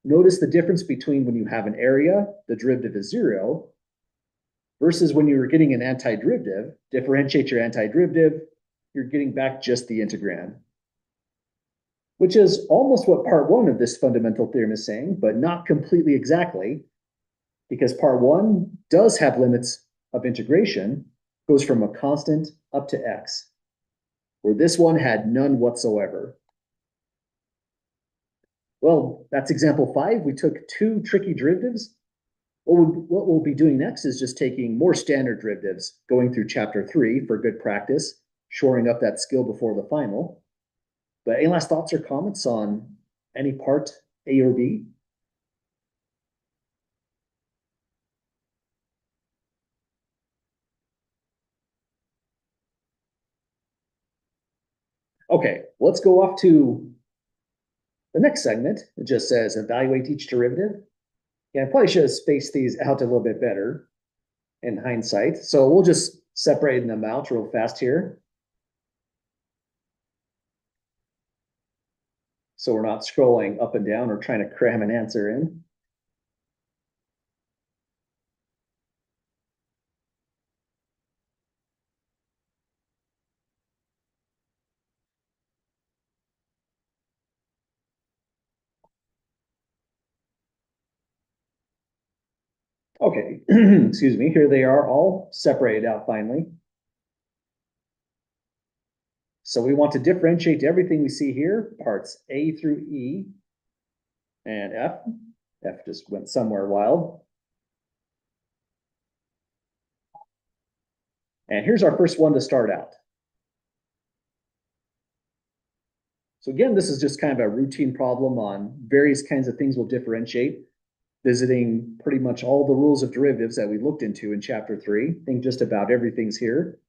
notice the difference between when you have an area, the derivative is 0, versus when you're getting an antiderivative, differentiate your antiderivative, you're getting back just the integrand. Which is almost what part 1 of this fundamental theorem is saying, but not completely exactly, because part 1 does have limits of integration, goes from a constant up to x, where this one had none whatsoever. Well, that's example 5. We took two tricky derivatives. What we'll be doing next is just taking more standard derivatives, going through chapter 3 for good practice, shoring up that skill before the final. But any last thoughts or comments on any part A or B? Okay, let's go off to the next segment. It just says evaluate each derivative. Yeah, I probably should have spaced these out a little bit better in hindsight. So we'll just separate them out real fast here. So we're not scrolling up and down or trying to cram an answer in. Okay, excuse me, here they are all separated out finally. So we want to differentiate everything we see here, parts A through E and F. F just went somewhere wild. And here's our first one to start out. So again, this is just kind of a routine problem on various kinds of things we'll differentiate, visiting pretty much all the rules of derivatives that we looked into in chapter 3. I think just about everything's here.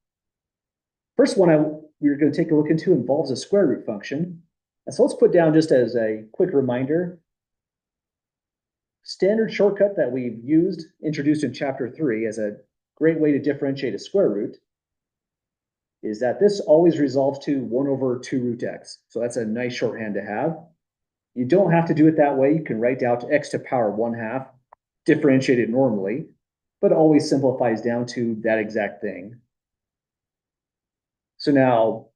First one we're going to take a look into involves a square root function. And so let's put down just as a quick reminder, standard shortcut that we've used, introduced in chapter 3 as a great way to differentiate a square root is that this always resolves to 1 over 2 root x. So that's a nice shorthand to have. You don't have to do it that way. You can write down to x to power 1/2, differentiate it normally, but always simplifies down to that exact thing. So now,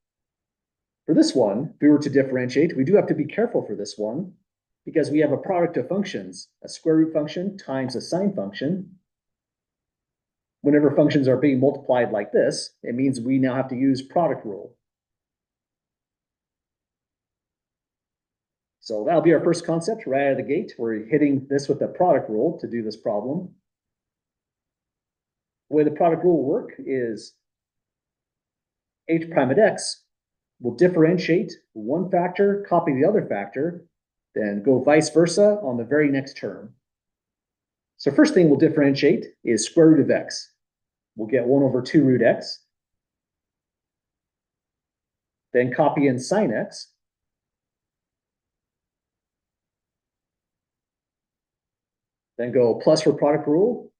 for this one, if we were to differentiate, we do have to be careful for this one because we have a product of functions, a square root function times a sine function. Whenever functions are being multiplied like this, it means we now have to use product rule. So that'll be our first concept right out of the gate. We're hitting this with the product rule to do this problem. The way the product rule will work is h prime at x will differentiate one factor, copy the other factor, then go vice versa on the very next term. So first thing we'll differentiate is square root of x. We'll get 1 over 2 root x. Then copy in sine x. Then go plus for product rule.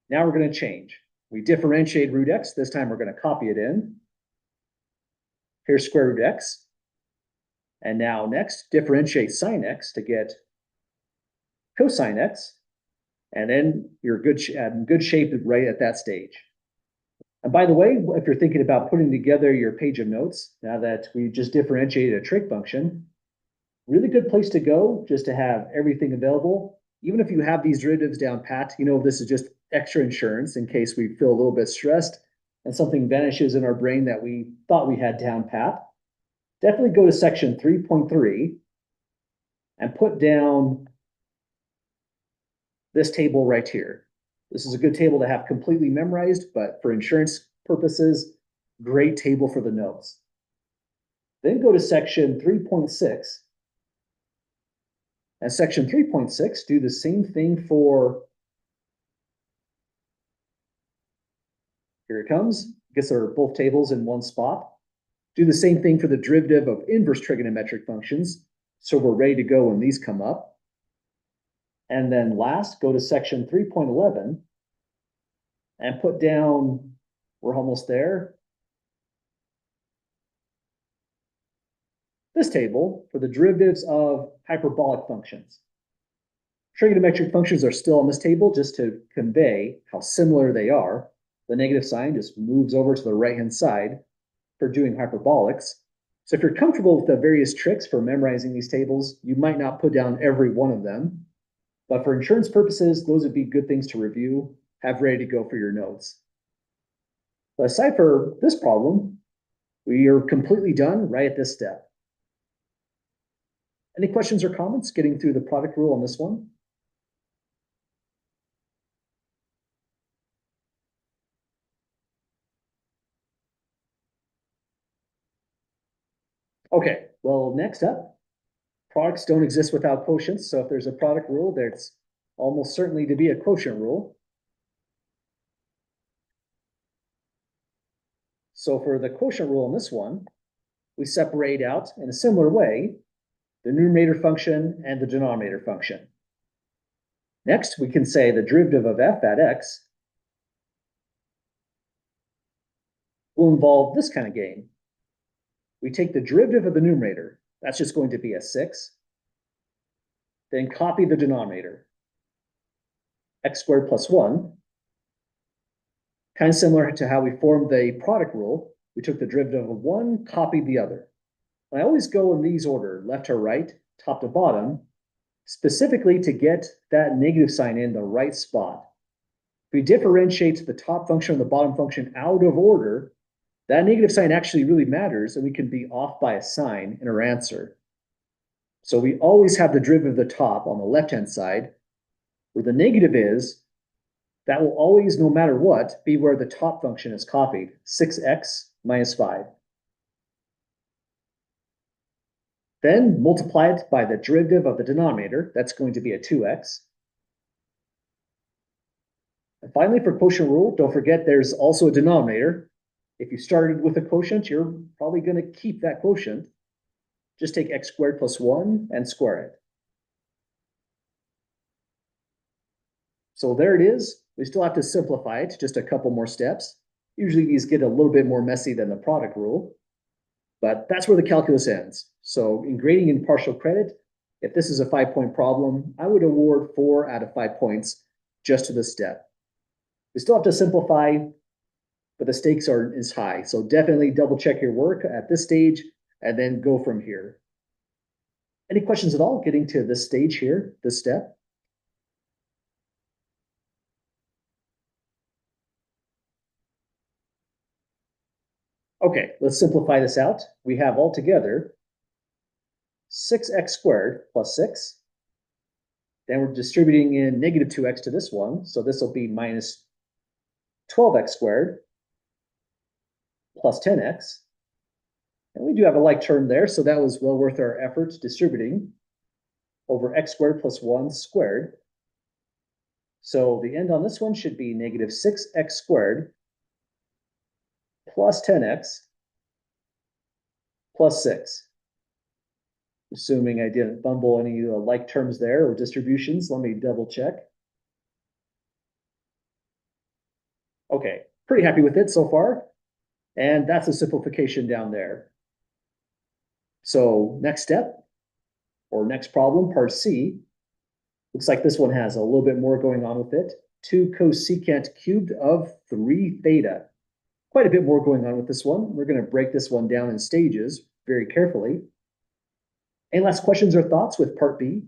Now we're going to change. We differentiate root x. This time we're going to copy it in. Here's square root x. And now next, differentiate sine x to get cosine x. And then you're in good shape right at that stage. And by the way, if you're thinking about putting together your page of notes, now that we just differentiated a trig function, really good place to go just to have everything available. Even if you have these derivatives down pat, this is just extra insurance in case we feel a little bit stressed and something vanishes in our brain that we thought we had down pat. Definitely go to section 3.3 and put down this table right here. This is a good table to have completely memorized, but for insurance purposes, great table for the notes. Then go to section 3.6 And section 3.6, do the same thing for, here it comes, guess they're both tables in one spot. Do the same thing for the derivative of inverse trigonometric functions. So we're ready to go when these come up. And then last, go to section 3.11 and put down, we're almost there, this table for the derivatives of hyperbolic functions. Trigonometric functions are still on this table just to convey how similar they are. The negative sign just moves over to the right-hand side for doing hyperbolics. So if you're comfortable with the various tricks for memorizing these tables, you might not put down every one of them. But for insurance purposes, those would be good things to review, have ready to go for your notes. But aside for this problem, we are completely done right at this step. Any questions or comments getting through the product rule on this one? Okay, well, next up, products don't exist without quotients. So if there's a product rule, there's almost certainly to be a quotient rule. So for the quotient rule in this one, we separate out in a similar way the numerator function and the denominator function. Next, we can say the derivative of f at x will involve this kind of game. We take the derivative of the numerator, that's just going to be a 6, then copy the denominator, x squared plus 1. Kind of similar to how we formed the product rule. We took the derivative of one, copied the other. I always go in these order, left to right, top to bottom, specifically to get that negative sign in the right spot. If we differentiate the top function and the bottom function out of order, that negative sign actually really matters, and we can be off by a sign in our answer. So we always have the derivative of the top on the left-hand side, where the negative is. That will always, no matter what, be where the top function is copied, 6x minus 5. Then multiply it by the derivative of the denominator. That's going to be a 2x. And finally, for quotient rule, don't forget there's also a denominator. If you started with a quotient, you're probably going to keep that quotient. Just take x squared plus 1 and square it. So there it is. We still have to simplify it, just a couple more steps. Usually these get a little bit more messy than the product rule, but that's where the calculus ends. So in grading and partial credit, if this is a 5-point problem, I would award 4 out of 5 points just to this step. We still have to simplify, but the stakes is high. So definitely double check your work at this stage and then go from here. Any questions at all getting to this stage here, this step? Okay, let's simplify this out. We have altogether 6x squared plus 6. Then we're distributing in negative 2x to this one. So this will be minus 12x squared plus 10x. And we do have a like term there, so that was well worth our efforts distributing over x squared plus 1 squared. So the end on this one should be negative 6x squared plus 10x plus 6. Assuming I didn't fumble any like terms there or distributions, let me double check. Okay, pretty happy with it so far. And that's a simplification down there. So next step, or next problem, part C. Looks like this one has a little bit more going on with it. 2 cosecant cubed of 3 theta. Quite a bit more going on with this one. We're going to break this one down in stages very carefully. Any last questions or thoughts with part B?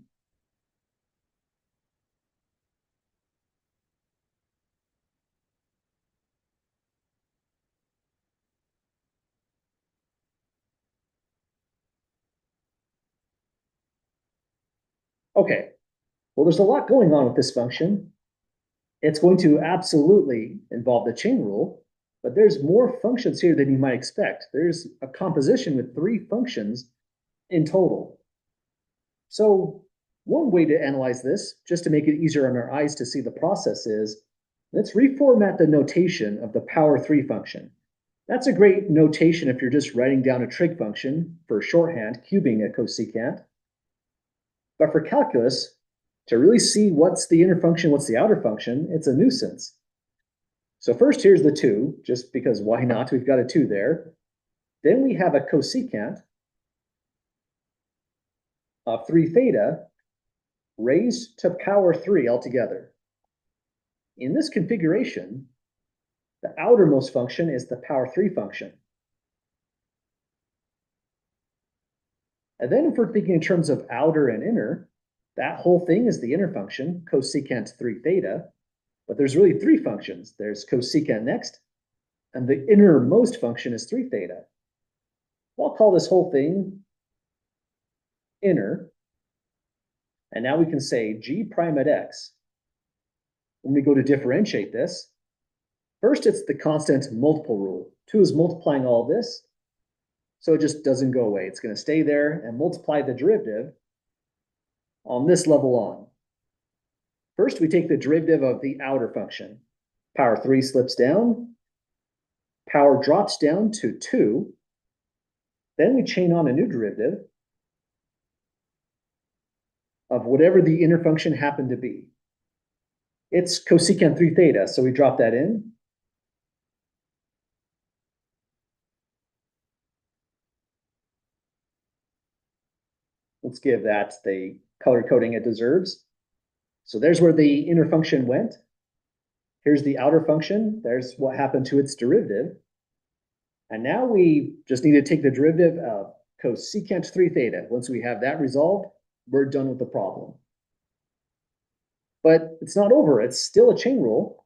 Okay, well, there's a lot going on with this function. It's going to absolutely involve the chain rule, but there's more functions here than you might expect. There's a composition with 3 functions in total. So One way to analyze this, just to make it easier on our eyes to see the process, is let's reformat the notation of the power 3 function. That's a great notation if you're just writing down a trig function for shorthand, cubing a cosecant. But for calculus, to really see what's the inner function, what's the outer function, it's a nuisance. So first, here's the 2, just because why not? We've got a 2 there. Then we have a cosecant of 3 theta raised to power 3 altogether. In this configuration, the outermost function is the power 3 function. And then if we're thinking in terms of outer and inner, that whole thing is the inner function, cosecant 3 theta. But there's really 3 functions. There's cosecant next, and the innermost function is 3 theta. Well, I'll call this whole thing inner. And now we can say g prime at x. When we go to differentiate this, first it's the constant multiple rule. 2 is multiplying all of this, so it just doesn't go away. It's going to stay there and multiply the derivative on this level on. First, we take the derivative of the outer function. Power 3 slips down, power drops down to 2. Then we chain on a new derivative of whatever the inner function happened to be. It's cosecant 3 theta, so we drop that in. Let's give that the color coding it deserves. So there's where the inner function went. Here's the outer function. There's what happened to its derivative. And now we just need to take the derivative of cosecant 3 theta. Once we have that resolved, we're done with the problem. But it's not over. It's still a chain rule.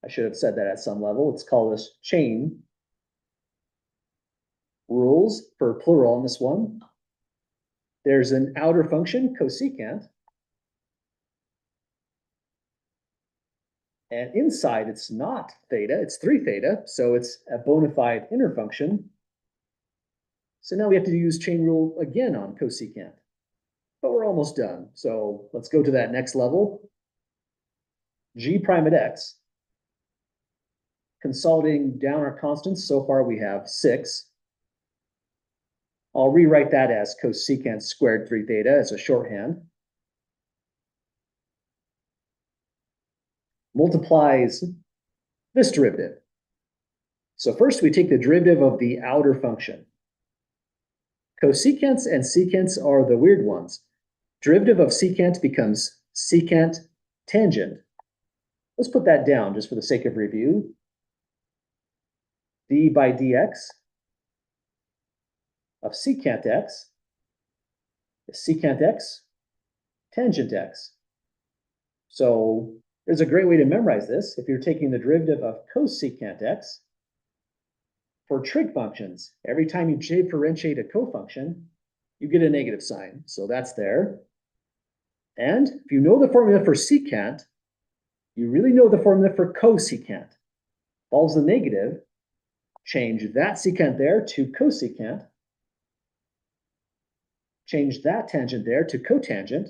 I should have said that at some level. Let's call this chain rules for plural on this one. There's an outer function, cosecant. And inside, it's not theta, it's 3 theta, so it's a bona fide inner function. So now we have to use chain rule again on cosecant. But we're almost done. So let's go to that next level. G prime at x. Consolidating down our constants, so far we have 6. I'll rewrite that as cosecant squared 3 theta as a shorthand. Multiplies this derivative. So first we take the derivative of the outer function. Cosecants and secants are the weird ones. Derivative of secant becomes secant tangent. Let's put that down just for the sake of review. d by dx of secant x is secant x tangent x. So there's a great way to memorize this. If you're taking the derivative of cosecant x, for trig functions, every time you differentiate a cofunction, you get a negative sign. So that's there. And if you know the formula for secant, you really know the formula for cosecant. Follows the negative, change that secant there to cosecant, change that tangent there to cotangent.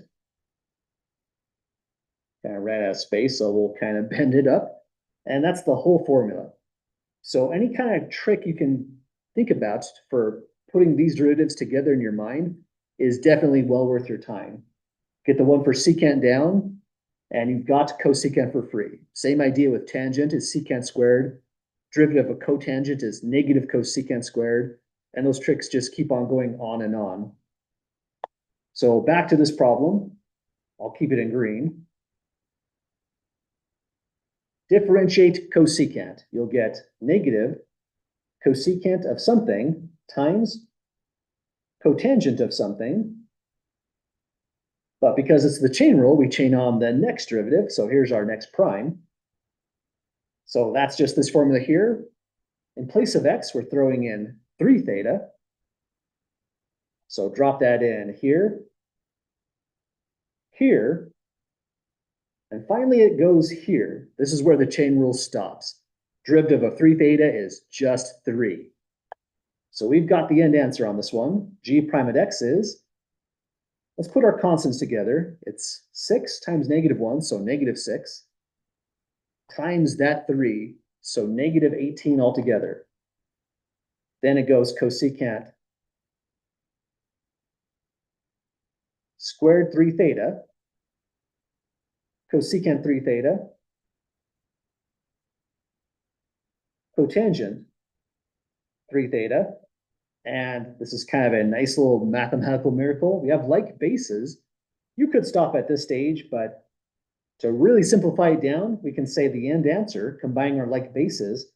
Kind of ran out of space, so we'll kind of bend it up. And that's the whole formula. So any kind of trick you can think about for putting these derivatives together in your mind is definitely well worth your time. Get the one for secant down, and you've got cosecant for free. Same idea with tangent is secant squared. Derivative of cotangent is negative cosecant squared. And those tricks just keep on going on and on. So back to this problem. I'll keep it in green. Differentiate cosecant. You'll get negative cosecant of something times cotangent of something. But because it's the chain rule, we chain on the next derivative. So here's our next prime. So that's just this formula here. In place of x, we're throwing in 3 theta. So drop that in here, here, and finally it goes here. This is where the chain rule stops. Derivative of 3 theta is just 3. So we've got the end answer on this one. G prime at x is Let's put our constants together. It's 6 times -1, so -6, times that 3, so -18 altogether. Then it goes cosecant squared 3 theta, cosecant 3 theta, cotangent 3 theta, and this is kind of a nice little mathematical miracle. We have like bases. You could stop at this stage, but to really simplify it down, we can say the end answer, combining our like bases,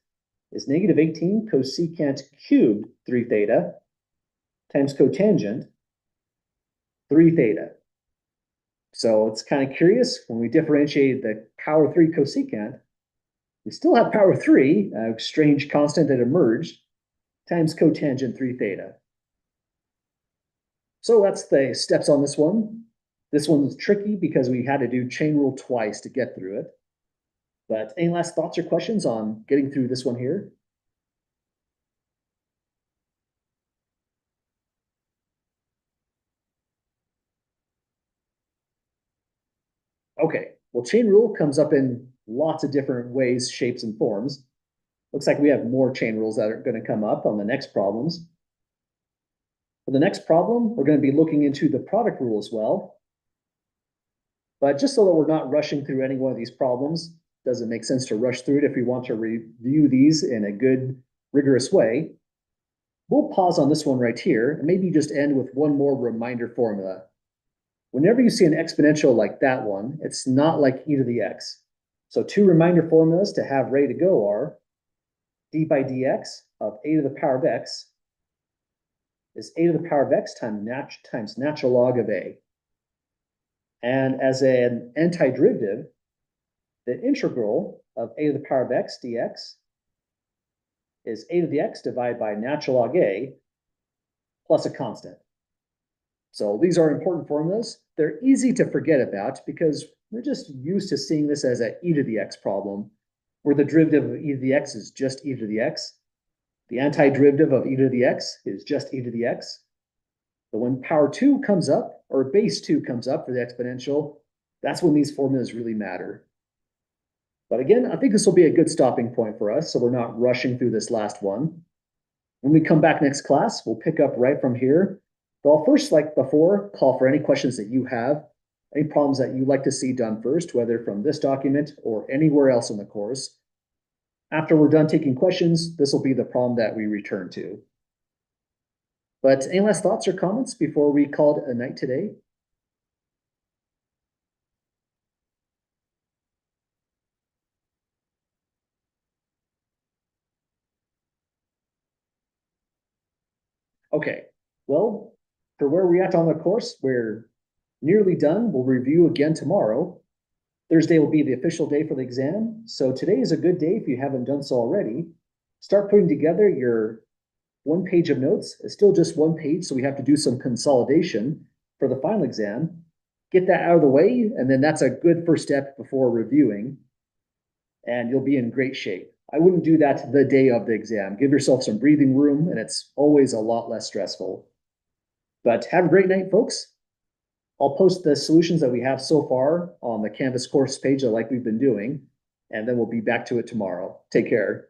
is -18 cosecant cubed 3 theta times cotangent 3 theta. So it's kind of curious, when we differentiate the power 3 cosecant, we still have power 3, a strange constant that emerged, times cotangent 3 theta. So that's the steps on this one. This one's tricky because we had to do chain rule twice to get through it. But any last thoughts or questions on getting through this one here? Okay, well, chain rule comes up in lots of different ways, shapes, and forms. Looks like we have more chain rules that are going to come up on the next problems. For the next problem, we're going to be looking into the product rule as well. But just so that we're not rushing through any one of these problems, doesn't make sense to rush through it if we want to review these in a good, rigorous way. We'll pause on this one right here and maybe just end with one more reminder formula. Whenever you see an exponential like that one, it's not like e to the x. So 2 reminder formulas to have ready to go are d by dx of a to the power of x is a to the power of x times natural log of a. And as an antiderivative, the integral of a to the power of x dx is a to the x divided by natural log a plus a constant. So these are important formulas. They're easy to forget about because we're just used to seeing this as an e to the x problem, where the derivative of e to the x is just e to the x. The antiderivative of e to the x is just e to the x. But when power 2 comes up, or base 2 comes up for the exponential, that's when these formulas really matter. But again, I think this will be a good stopping point for us, so we're not rushing through this last one. When we come back next class, we'll pick up right from here. But I'll first, like before, call for any questions that you have, any problems that you'd like to see done first, whether from this document or anywhere else in the course. After we're done taking questions, this will be the problem that we return to. But any last thoughts or comments before we call it a night today? Okay, well, for where we're at on the course, we're nearly done. We'll review again tomorrow. Thursday will be the official day for the exam. So today is a good day if you haven't done so already. Start putting together your 1 page of notes. It's still just 1 page, so we have to do some consolidation for the final exam. Get that out of the way, and then that's a good first step before reviewing, and you'll be in great shape. I wouldn't do that the day of the exam. Give yourself some breathing room, and it's always a lot less stressful. But have a great night, folks. I'll post the solutions that we have so far on the Canvas course page like we've been doing, and then we'll be back to it tomorrow. Take care.